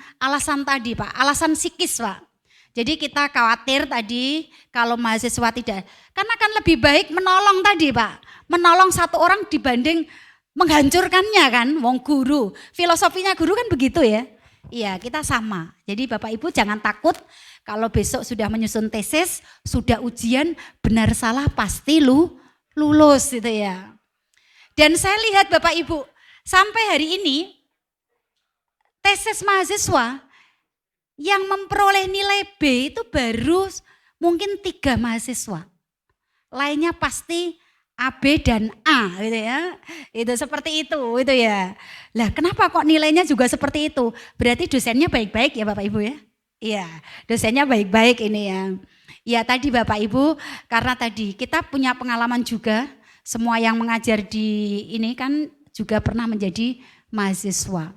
tadi Pak. Alasan psikis Pak. Jadi kita khawatir tadi kalau mahasiswa tidak, karena kan lebih baik menolong tadi Pak, menolong 1 orang dibanding menghancurkannya kan, wong guru, filosofinya guru kan begitu ya. Iya kita sama, jadi Bapak Ibu jangan takut kalau besok sudah menyusun tesis, sudah ujian, benar salah pasti lulus gitu ya. Dan saya lihat Bapak Ibu, sampai hari ini tesis mahasiswa yang memperoleh nilai B itu baru mungkin 3 mahasiswa. Lainnya pasti A, B, dan A gitu ya. Itu seperti itu ya. Lah kenapa kok nilainya juga seperti itu? Berarti dosennya baik-baik ya Bapak Ibu ya? Iya, dosennya baik-baik ini ya. Ya tadi Bapak Ibu, karena tadi kita punya pengalaman juga, semua yang mengajar di ini kan juga pernah menjadi mahasiswa.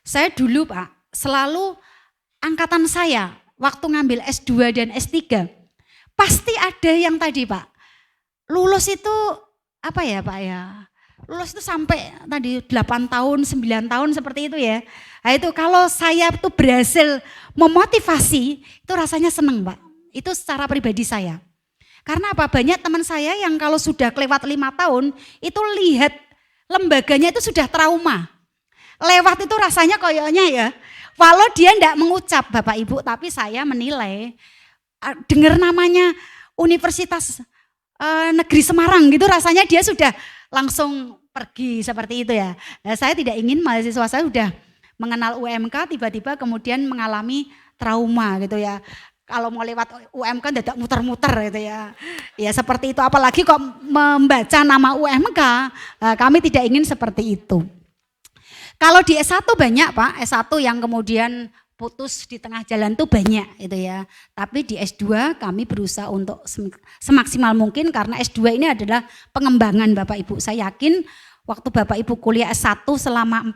Saya dulu Pak, selalu angkatan saya waktu ngambil S2 dan S3 pasti ada yang tadi Pak lulus itu apa ya Pak ya, lulus itu sampai tadi 8 tahun 9 tahun seperti itu ya. Nah itu kalau saya tuh berhasil memotivasi itu rasanya seneng Pak, itu secara pribadi saya. Karena apa, banyak teman saya yang kalau sudah kelewat 5 tahun itu lihat lembaganya itu sudah trauma, lewat itu rasanya koyoknya ya. Walau dia enggak mengucap Bapak Ibu, tapi saya menilai, dengar namanya Universitas Negeri Semarang gitu rasanya dia sudah langsung pergi seperti itu ya. Nah, saya tidak ingin mahasiswa saya sudah mengenal UMK tiba-tiba kemudian mengalami trauma gitu ya. Kalau mau lewat UMK tidak muter-muter gitu ya. Ya seperti itu, apalagi kok membaca nama UMK, kami tidak ingin seperti itu. Kalau di S1 banyak Pak, S1 yang kemudian putus di tengah jalan tuh banyak itu ya. Tapi di S2 kami berusaha untuk semaksimal mungkin karena S2 ini adalah pengembangan Bapak Ibu. Saya yakin waktu Bapak Ibu kuliah S1 selama 4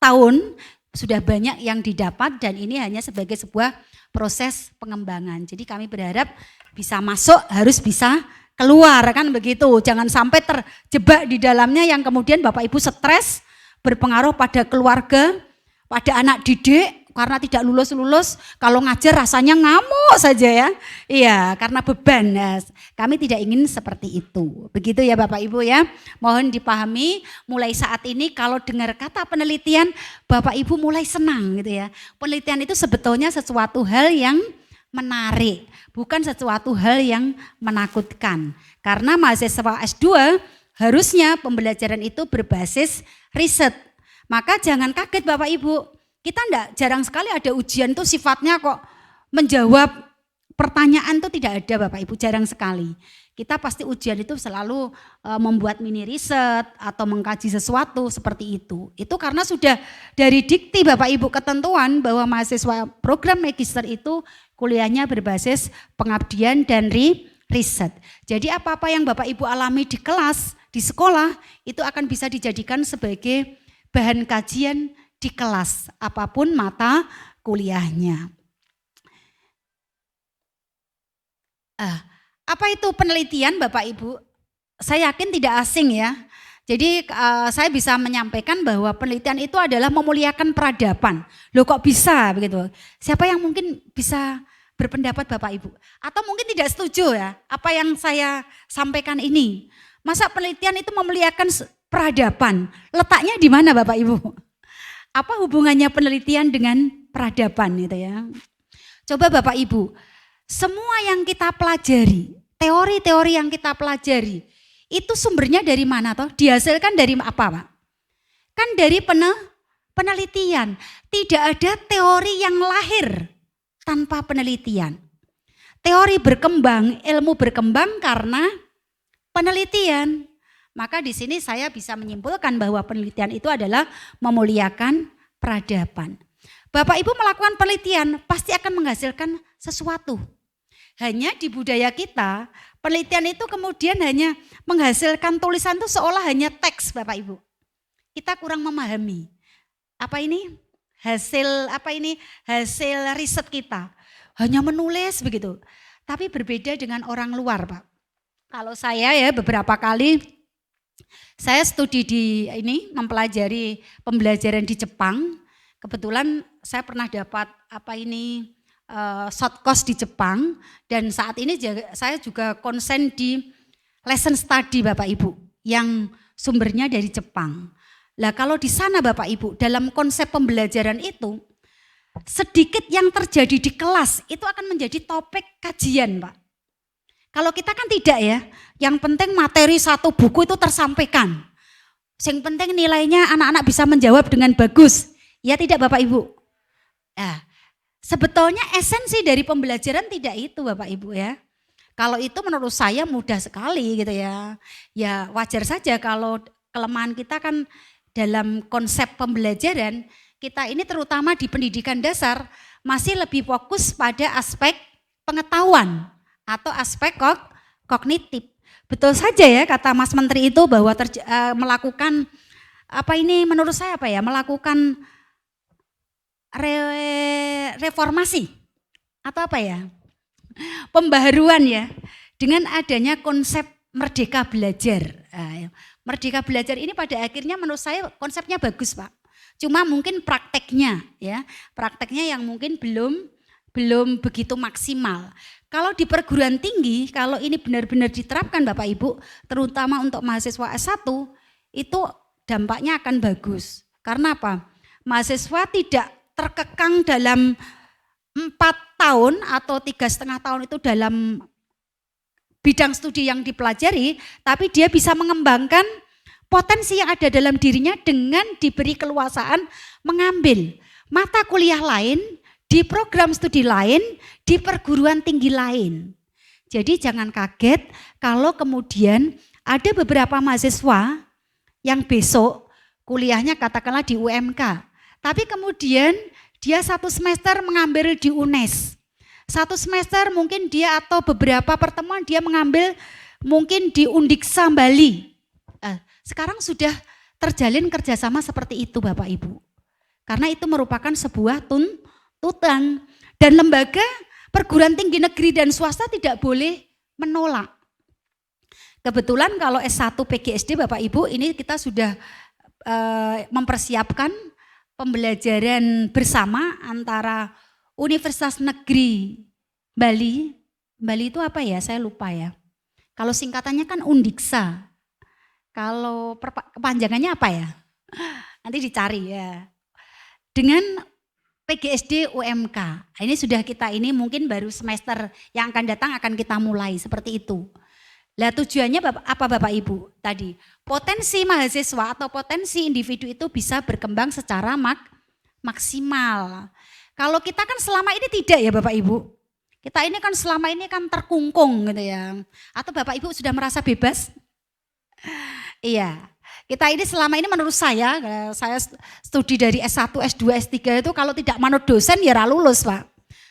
tahun sudah banyak yang didapat dan ini hanya sebagai sebuah proses pengembangan. Jadi kami berharap bisa masuk harus bisa keluar kan begitu. Jangan sampai terjebak di dalamnya yang kemudian Bapak Ibu stres, berpengaruh pada keluarga, pada anak didik, karena tidak lulus-lulus, kalau ngajar rasanya ngamuk saja ya. Iya, karena beban. Nah, kami tidak ingin seperti itu. Begitu ya Bapak Ibu ya. Mohon dipahami, mulai saat ini kalau dengar kata penelitian, Bapak Ibu mulai senang gitu ya. Penelitian itu sebetulnya sesuatu hal yang menarik, bukan sesuatu hal yang menakutkan. Karena mahasiswa S2 harusnya pembelajaran itu berbasis riset. Maka jangan kaget Bapak Ibu, Kita jarang sekali ada ujian tuh sifatnya kok menjawab pertanyaan tuh tidak ada Bapak Ibu, jarang sekali. Kita pasti ujian itu selalu membuat mini riset atau mengkaji sesuatu seperti itu. Itu karena sudah dari dikti Bapak Ibu ketentuan bahwa mahasiswa program magister itu kuliahnya berbasis pengabdian dan riset. Jadi apa-apa yang Bapak Ibu alami di kelas, di sekolah itu akan bisa dijadikan sebagai bahan kajian di kelas apapun mata kuliahnya. Apa itu penelitian Bapak Ibu? Saya yakin tidak asing ya. Jadi saya bisa menyampaikan bahwa penelitian itu adalah memuliakan peradaban. Loh kok bisa begitu? Siapa yang mungkin bisa berpendapat Bapak Ibu? Atau mungkin tidak setuju ya apa yang saya sampaikan ini? Masa penelitian itu memuliakan peradaban? Letaknya di mana Bapak Ibu? Apa hubungannya penelitian dengan peradaban gitu ya? Coba Bapak Ibu, semua yang kita pelajari, teori-teori yang kita pelajari, itu sumbernya dari mana toh? Dihasilkan dari apa Pak? Kan dari penelitian. Tidak ada teori yang lahir tanpa penelitian. Teori berkembang, ilmu berkembang karena penelitian. Maka di sini saya bisa menyimpulkan bahwa penelitian itu adalah memuliakan peradaban. Bapak Ibu melakukan penelitian pasti akan menghasilkan sesuatu. Hanya di budaya kita, penelitian itu kemudian hanya menghasilkan tulisan itu seolah hanya teks Bapak Ibu. Kita kurang memahami. Apa ini? Hasil riset kita. Hanya menulis begitu. Tapi berbeda dengan orang luar Pak. Kalau saya ya beberapa kali saya studi mempelajari pembelajaran di Jepang. Kebetulan saya pernah dapat short course di Jepang dan saat ini saya juga konsen di lesson study Bapak Ibu yang sumbernya dari Jepang. Lah kalau di sana Bapak Ibu dalam konsep pembelajaran itu sedikit yang terjadi di kelas itu akan menjadi topik kajian Pak. Kalau kita kan tidak ya, yang penting materi satu buku itu tersampaikan. Yang penting nilainya anak-anak bisa menjawab dengan bagus. Ya tidak Bapak Ibu? Nah, sebetulnya esensi dari pembelajaran tidak itu Bapak Ibu ya. Kalau itu menurut saya mudah sekali gitu ya. Ya wajar saja kalau kelemahan kita kan dalam konsep pembelajaran, kita ini terutama di pendidikan dasar masih lebih fokus pada aspek pengetahuan atau aspek kognitif. Betul saja ya kata Mas Menteri itu bahwa melakukan menurut saya melakukan reformasi atau pembaharuan ya dengan adanya konsep merdeka belajar. Merdeka belajar ini pada akhirnya menurut saya konsepnya bagus Pak. Cuma mungkin prakteknya yang mungkin belum begitu maksimal. Kalau di perguruan tinggi, kalau ini benar-benar diterapkan Bapak Ibu, terutama untuk mahasiswa S1, itu dampaknya akan bagus. Karena apa? Mahasiswa tidak terkekang dalam 4 tahun atau 3,5 tahun itu dalam bidang studi yang dipelajari, tapi dia bisa mengembangkan potensi yang ada dalam dirinya dengan diberi keluasaan mengambil mata kuliah lain, di program studi lain, di perguruan tinggi lain. Jadi jangan kaget kalau kemudian ada beberapa mahasiswa yang besok kuliahnya katakanlah di UMK. Tapi kemudian dia 1 semester mengambil di UNES. 1 semester mungkin dia atau beberapa pertemuan dia mengambil mungkin di Undiksa Bali. Sekarang sudah terjalin kerjasama seperti itu Bapak Ibu. Karena itu merupakan sebuah tuntutan dan lembaga perguruan tinggi negeri dan swasta tidak boleh menolak. Kebetulan kalau S1 PGSD Bapak Ibu ini kita sudah mempersiapkan pembelajaran bersama antara Universitas Negeri Bali. Bali itu apa ya? Saya lupa ya. Kalau singkatannya kan Undiksa. Kalau kepanjangannya apa ya? Nanti dicari ya. Dengan PGSD UMK. Ini sudah kita mungkin baru semester yang akan datang akan kita mulai seperti itu. Lah tujuannya apa Bapak Ibu tadi? Potensi mahasiswa atau potensi individu itu bisa berkembang secara maksimal. Kalau kita kan selama ini tidak ya Bapak Ibu. Kita ini kan selama ini kan terkungkung gitu ya. Atau Bapak Ibu sudah merasa bebas? Iya. Kita ini selama ini menurut saya studi dari S1, S2, S3 itu kalau tidak manut dosen ya lulus Pak.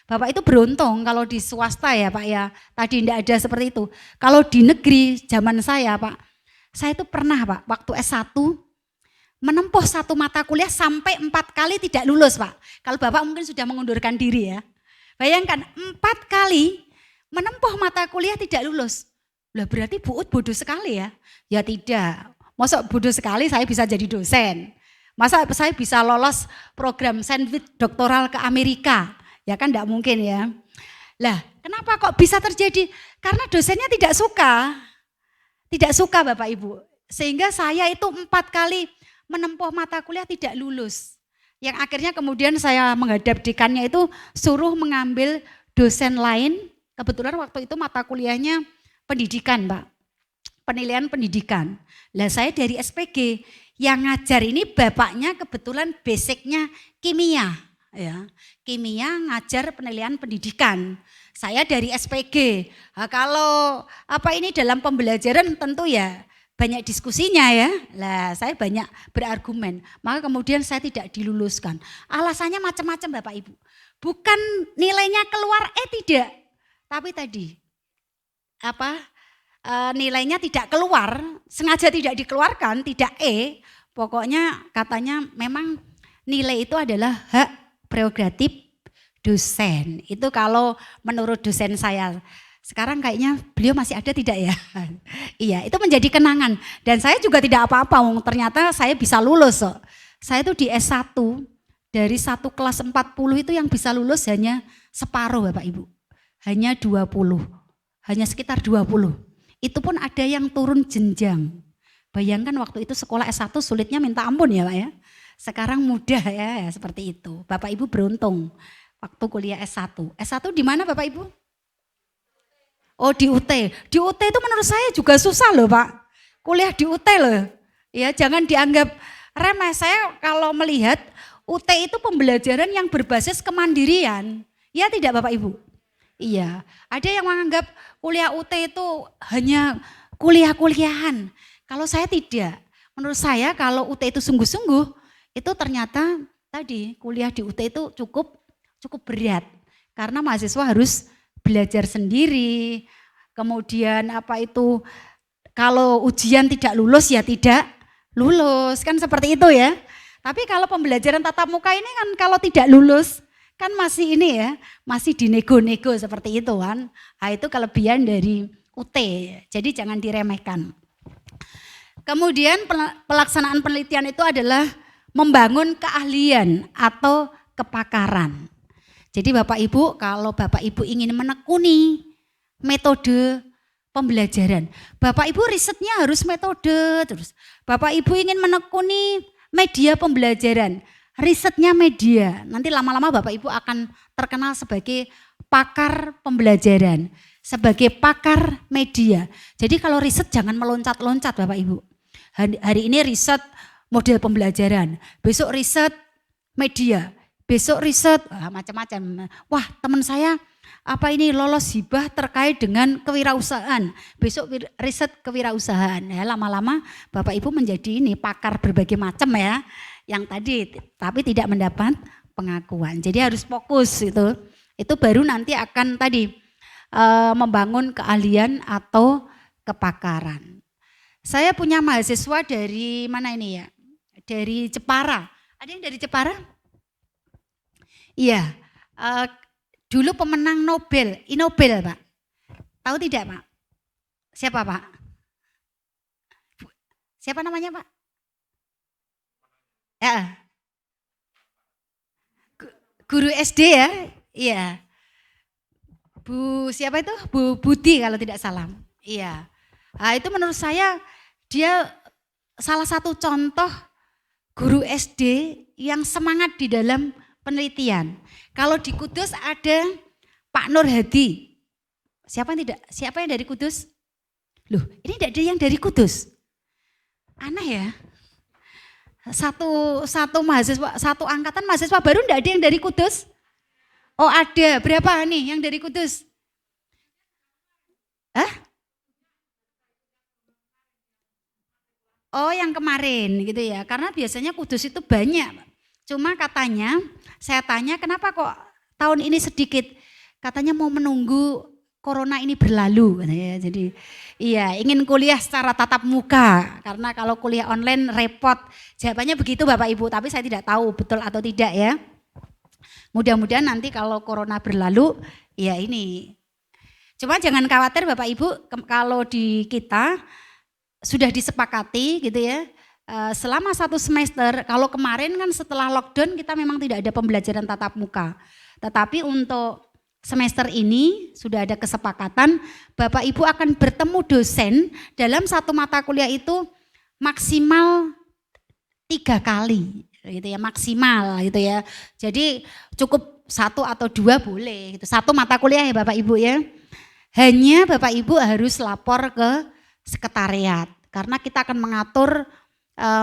Bapak itu beruntung kalau di swasta ya Pak ya. Tadi tidak ada seperti itu. Kalau di negeri zaman saya Pak. Saya itu pernah Pak waktu S1 menempuh satu mata kuliah sampai 4 kali tidak lulus Pak. Kalau Bapak mungkin sudah mengundurkan diri ya. Bayangkan 4 kali menempuh mata kuliah tidak lulus. Lah berarti Bu Ut bodoh sekali ya. Ya tidak. Masa bodoh sekali saya bisa jadi dosen. Masa saya bisa lolos program sandwich doktoral ke Amerika. Ya kan enggak mungkin ya. Lah kenapa kok bisa terjadi? Karena dosennya tidak suka. Tidak suka Bapak Ibu. Sehingga saya itu 4 kali menempuh mata kuliah tidak lulus. Yang akhirnya kemudian saya menghadap dekannya itu suruh mengambil dosen lain. Kebetulan waktu itu mata kuliahnya pendidikan Pak. Penilaian pendidikan. Lah saya dari SPG. Yang ngajar ini bapaknya kebetulan basicnya kimia. Ya, kimia ngajar penilaian pendidikan. Saya dari SPG. Nah, kalau apa ini dalam pembelajaran tentu ya banyak diskusinya ya. Lah saya banyak berargumen. Maka kemudian saya tidak diluluskan. Alasannya macam-macam Bapak Ibu. Bukan nilainya keluar tidak. Tapi tadi nilainya tidak keluar, sengaja tidak dikeluarkan, tidak pokoknya katanya memang nilai itu adalah hak prerogatif dosen. Itu kalau menurut dosen saya. Sekarang kayaknya beliau masih ada tidak ya? Iya, itu menjadi kenangan. Dan saya juga tidak apa-apa, ternyata saya bisa lulus. Saya itu di S1, dari satu kelas 40 itu yang bisa lulus hanya separuh Bapak Ibu. Hanya 20, hanya sekitar 20. Itu pun ada yang turun jenjang. Bayangkan waktu itu sekolah S1 sulitnya minta ampun ya Pak ya. Sekarang mudah ya seperti itu. Bapak Ibu beruntung waktu kuliah S1. S1 di mana Bapak Ibu? Oh di UT. Di UT itu menurut saya juga susah loh Pak. Kuliah di UT loh. Ya jangan dianggap remeh. Saya kalau melihat UT itu pembelajaran yang berbasis kemandirian. Ya tidak Bapak Ibu? Iya, ada yang menganggap kuliah UT itu hanya kuliah-kuliahan. Kalau saya tidak, menurut saya kalau UT itu sungguh-sungguh, itu ternyata tadi kuliah di UT itu cukup berat. Karena mahasiswa harus belajar sendiri, kemudian kalau ujian tidak lulus ya tidak lulus, kan seperti itu ya. Tapi kalau pembelajaran tatap muka ini kan kalau tidak lulus, kan masih ini ya, masih dinego-nego seperti itu kan. Nah, itu kelebihan dari UT, jadi jangan diremehkan. Kemudian pelaksanaan penelitian itu adalah membangun keahlian atau kepakaran. Jadi Bapak Ibu, kalau Bapak Ibu ingin menekuni metode pembelajaran, Bapak Ibu risetnya harus metode terus. Bapak Ibu ingin menekuni media pembelajaran, risetnya media. Nanti lama-lama Bapak Ibu akan terkenal sebagai pakar pembelajaran, sebagai pakar media. Jadi kalau riset jangan meloncat-loncat Bapak Ibu. Hari ini riset model pembelajaran, besok riset media, besok riset macam-macam. Wah teman saya lolos hibah terkait dengan kewirausahaan, besok riset kewirausahaan. Ya, lama-lama Bapak Ibu menjadi ini pakar berbagai macam ya. Yang tadi tapi tidak mendapat pengakuan. Jadi harus fokus itu. Itu baru nanti akan tadi membangun keahlian atau kepakaran. Saya punya mahasiswa dari mana ini ya? Dari Jepara. Ada yang dari Jepara? Iya. Dulu pemenang Nobel, Nobel Pak. Tahu tidak Pak? Siapa Pak? Siapa namanya Pak? Ya. Guru SD ya? Iya. Bu siapa itu? Bu Budi kalau tidak salah. Iya. Nah, itu menurut saya dia salah satu contoh guru SD yang semangat di dalam penelitian. Kalau di Kudus ada Pak Nur Hadi. Siapa yang dari Kudus? Loh, ini tidak ada yang dari Kudus. Aneh ya. satu mahasiswa, satu angkatan mahasiswa baru enggak ada yang dari Kudus? Oh ada, berapa nih yang dari Kudus? Hah? Oh yang kemarin gitu ya, karena biasanya Kudus itu banyak. Cuma katanya, saya tanya kenapa kok tahun ini sedikit? Katanya mau menunggu corona ini berlalu. Ya. Jadi iya ingin kuliah secara tatap muka, karena kalau kuliah online repot. Jawabannya begitu Bapak Ibu, tapi saya tidak tahu betul atau tidak ya. Mudah-mudahan nanti kalau corona berlalu, ya ini. Cuma jangan khawatir Bapak Ibu, kalau di kita sudah disepakati gitu ya, selama 1 semester, kalau kemarin kan setelah lockdown kita memang tidak ada pembelajaran tatap muka. Tetapi untuk semester ini sudah ada kesepakatan Bapak Ibu akan bertemu dosen dalam satu mata kuliah itu maksimal 3 kali gitu ya, maksimal gitu ya. Jadi cukup 1 atau 2 boleh gitu. 1 mata kuliah ya Bapak Ibu ya. Hanya Bapak Ibu harus lapor ke sekretariat karena kita akan mengatur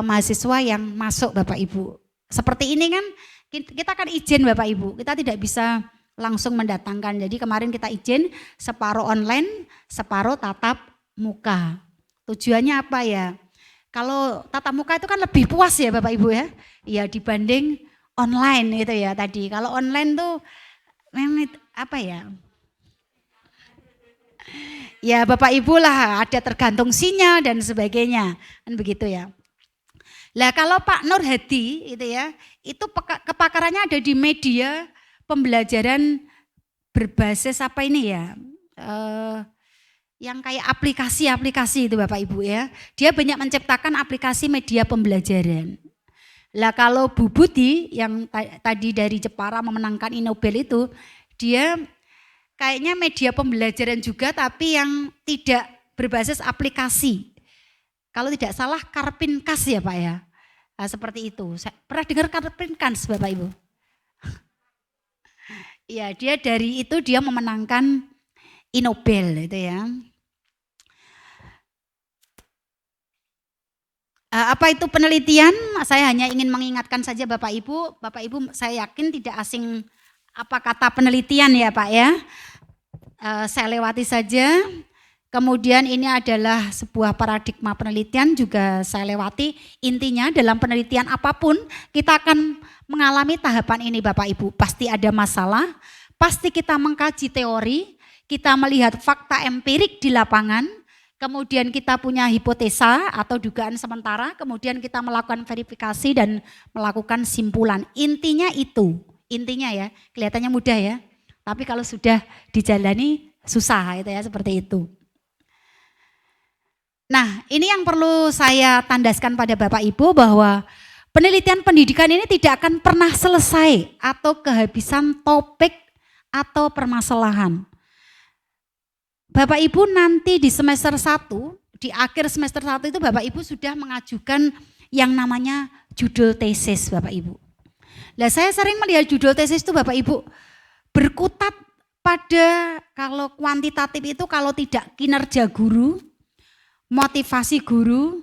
mahasiswa yang masuk Bapak Ibu. Seperti ini kan kita akan izin Bapak Ibu, kita tidak bisa langsung mendatangkan. Jadi kemarin kita izin separuh online, separuh tatap muka. Tujuannya apa ya? Kalau tatap muka itu kan lebih puas ya Bapak Ibu ya. Ya dibanding online gitu ya tadi. Kalau online tuh memang apa ya? Ya Bapak Ibu lah ada tergantung sinyal dan sebagainya. Kan begitu ya. Lah kalau Pak Nur Hadi itu ya, itu kepakarannya ada di media pembelajaran berbasis apa ini ya, yang kayak aplikasi-aplikasi itu Bapak Ibu ya. Dia banyak menciptakan aplikasi media pembelajaran. Lah kalau Bu Budi yang tadi dari Jepara memenangkan Nobel itu, dia kayaknya media pembelajaran juga tapi yang tidak berbasis aplikasi. Kalau tidak salah Karpinkas ya Pak ya. Nah, seperti itu. Saya pernah dengar Karpinkas Bapak Ibu? Ya, dia dari itu dia memenangkan Nobel itu ya. Apa itu penelitian? Saya hanya ingin mengingatkan saja Bapak Ibu. Bapak Ibu saya yakin tidak asing apa kata penelitian ya Pak ya. Saya lewati saja. Kemudian ini adalah sebuah paradigma penelitian juga saya lewati. Intinya dalam penelitian apapun kita akan mengalami tahapan ini Bapak Ibu. Pasti ada masalah, pasti kita mengkaji teori, kita melihat fakta empirik di lapangan, kemudian kita punya hipotesa atau dugaan sementara, kemudian kita melakukan verifikasi dan melakukan simpulan. Intinya itu, intinya ya, kelihatannya mudah ya. Tapi kalau sudah dijalani susah itu ya, seperti itu. Nah, ini yang perlu saya tandaskan pada Bapak Ibu bahwa penelitian pendidikan ini tidak akan pernah selesai atau kehabisan topik atau permasalahan. Bapak Ibu nanti di semester 1, di akhir semester 1 itu Bapak Ibu sudah mengajukan yang namanya judul tesis Bapak Ibu. Nah, saya sering melihat judul tesis itu Bapak Ibu berkutat pada kalau kuantitatif itu kalau tidak kinerja guru, motivasi guru,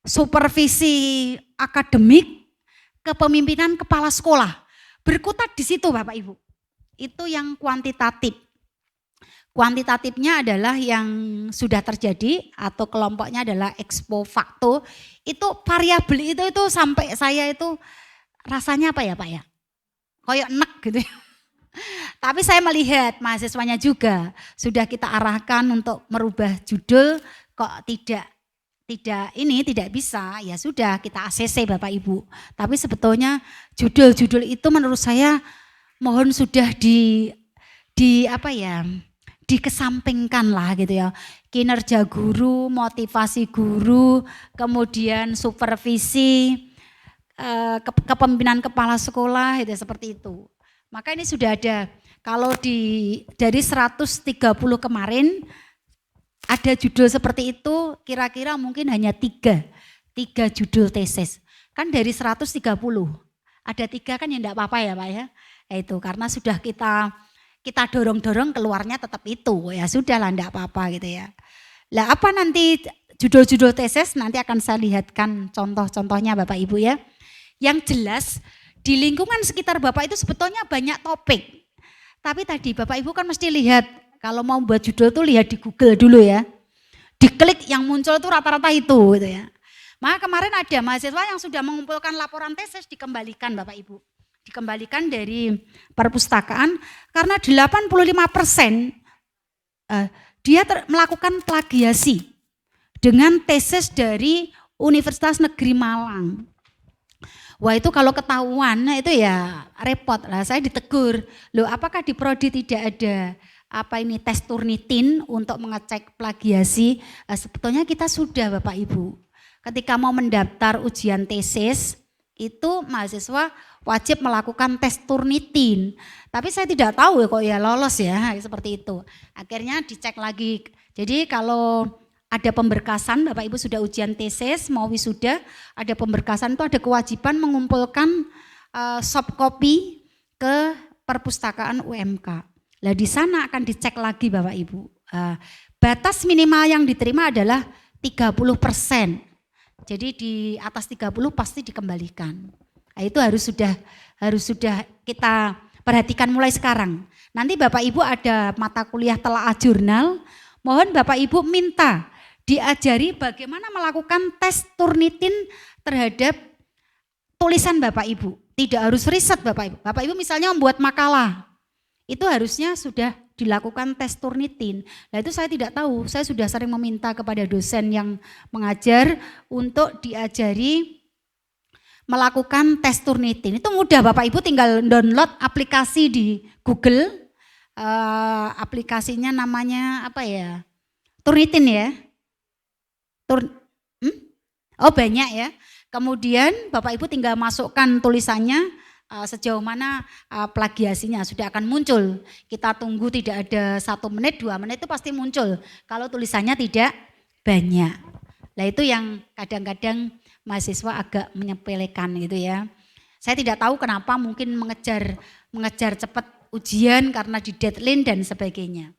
supervisi akademik, kepemimpinan kepala sekolah. Berkutat di situ Bapak Ibu. Itu yang kuantitatif. Kuantitatifnya adalah yang sudah terjadi atau kelompoknya adalah expo facto. Itu variabel itu sampai saya itu rasanya apa ya Pak ya? Kayak enek gitu ya. Tapi saya melihat mahasiswanya juga sudah kita arahkan untuk merubah judul kok tidak bisa, ya sudah kita ACC Bapak Ibu. Tapi sebetulnya judul-judul itu menurut saya mohon sudah dikesampingkan lah gitu ya. Kinerja guru, motivasi guru, kemudian supervisi, kepemimpinan kepala sekolah itu seperti itu. Maka ini sudah ada, kalau dari 130 kemarin ada judul seperti itu kira-kira mungkin hanya 3 judul tesis. Kan dari 130, ada 3 kan ya enggak apa-apa ya Pak ya. Itu karena sudah kita dorong-dorong keluarnya tetap itu, ya sudah lah enggak apa-apa gitu ya. Lah apa nanti judul-judul tesis nanti akan saya lihatkan contoh-contohnya Bapak Ibu ya. Yang jelas di lingkungan sekitar Bapak itu sebetulnya banyak topik. Tapi tadi Bapak Ibu kan mesti lihat, kalau mau buat judul tuh lihat di Google dulu ya. Diklik yang muncul itu rata-rata itu gitu ya. Maka kemarin ada mahasiswa yang sudah mengumpulkan laporan tesis dikembalikan Bapak Ibu. Dikembalikan dari perpustakaan karena 85% dia melakukan plagiasi dengan tesis dari Universitas Negeri Malang. Wah itu kalau ketahuan itu ya repot lah, saya ditegur. Loh apakah di prodi tidak ada tes Turnitin untuk mengecek plagiasi? Sebetulnya kita sudah Bapak Ibu. Ketika mau mendaftar ujian tesis itu mahasiswa wajib melakukan tes Turnitin. Tapi saya tidak tahu kok ya lolos ya seperti itu. Akhirnya dicek lagi. Jadi kalau ada pemberkasan, Bapak Ibu sudah ujian tesis, mau wisuda, ada pemberkasan itu ada kewajiban mengumpulkan soft copy ke perpustakaan UMK. Lah di sana akan dicek lagi Bapak Ibu. Batas minimal yang diterima adalah 30%. Jadi di atas 30 pasti dikembalikan. Nah, itu harus sudah kita perhatikan mulai sekarang. Nanti Bapak Ibu ada mata kuliah telaah jurnal, mohon Bapak Ibu minta diajari bagaimana melakukan tes Turnitin terhadap tulisan Bapak Ibu. Tidak harus riset Bapak Ibu. Bapak Ibu misalnya membuat makalah, itu harusnya sudah dilakukan tes Turnitin. Nah itu saya tidak tahu, saya sudah sering meminta kepada dosen yang mengajar untuk diajari melakukan tes Turnitin. Itu mudah Bapak Ibu tinggal download aplikasi di Google, aplikasinya namanya apa ya, Turnitin ya. Oh banyak ya. Kemudian Bapak Ibu tinggal masukkan tulisannya sejauh mana plagiasinya sudah akan muncul. Kita tunggu tidak ada 1 menit, 2 menit itu pasti muncul. Kalau tulisannya tidak banyak. Nah itu yang kadang-kadang mahasiswa agak menyepelekan gitu ya. Saya tidak tahu kenapa mungkin mengejar cepat ujian karena di deadline dan sebagainya.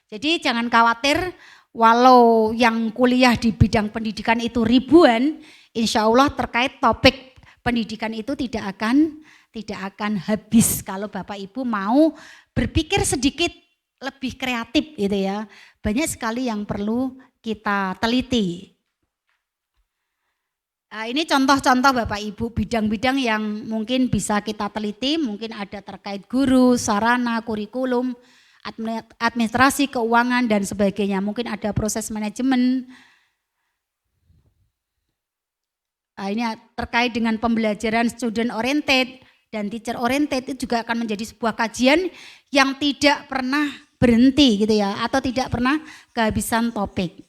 Jadi jangan khawatir. Walau yang kuliah di bidang pendidikan itu ribuan, insya Allah terkait topik pendidikan itu tidak akan habis kalau Bapak Ibu mau berpikir sedikit lebih kreatif gitu ya. Banyak sekali yang perlu kita teliti. Nah, ini contoh-contoh Bapak Ibu bidang-bidang yang mungkin bisa kita teliti, mungkin ada terkait guru, sarana, kurikulum, administrasi, keuangan dan sebagainya. Mungkin ada proses manajemen. Nah, ini terkait dengan pembelajaran student oriented dan teacher oriented itu juga akan menjadi sebuah kajian yang tidak pernah berhenti gitu ya, atau tidak pernah kehabisan topik.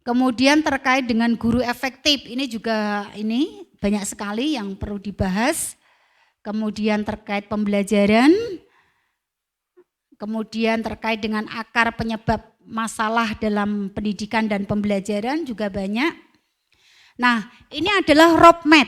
Kemudian terkait dengan guru efektif, ini juga banyak sekali yang perlu dibahas. Kemudian terkait pembelajaran. Kemudian terkait dengan akar penyebab masalah dalam pendidikan dan pembelajaran juga banyak. Nah ini adalah roadmap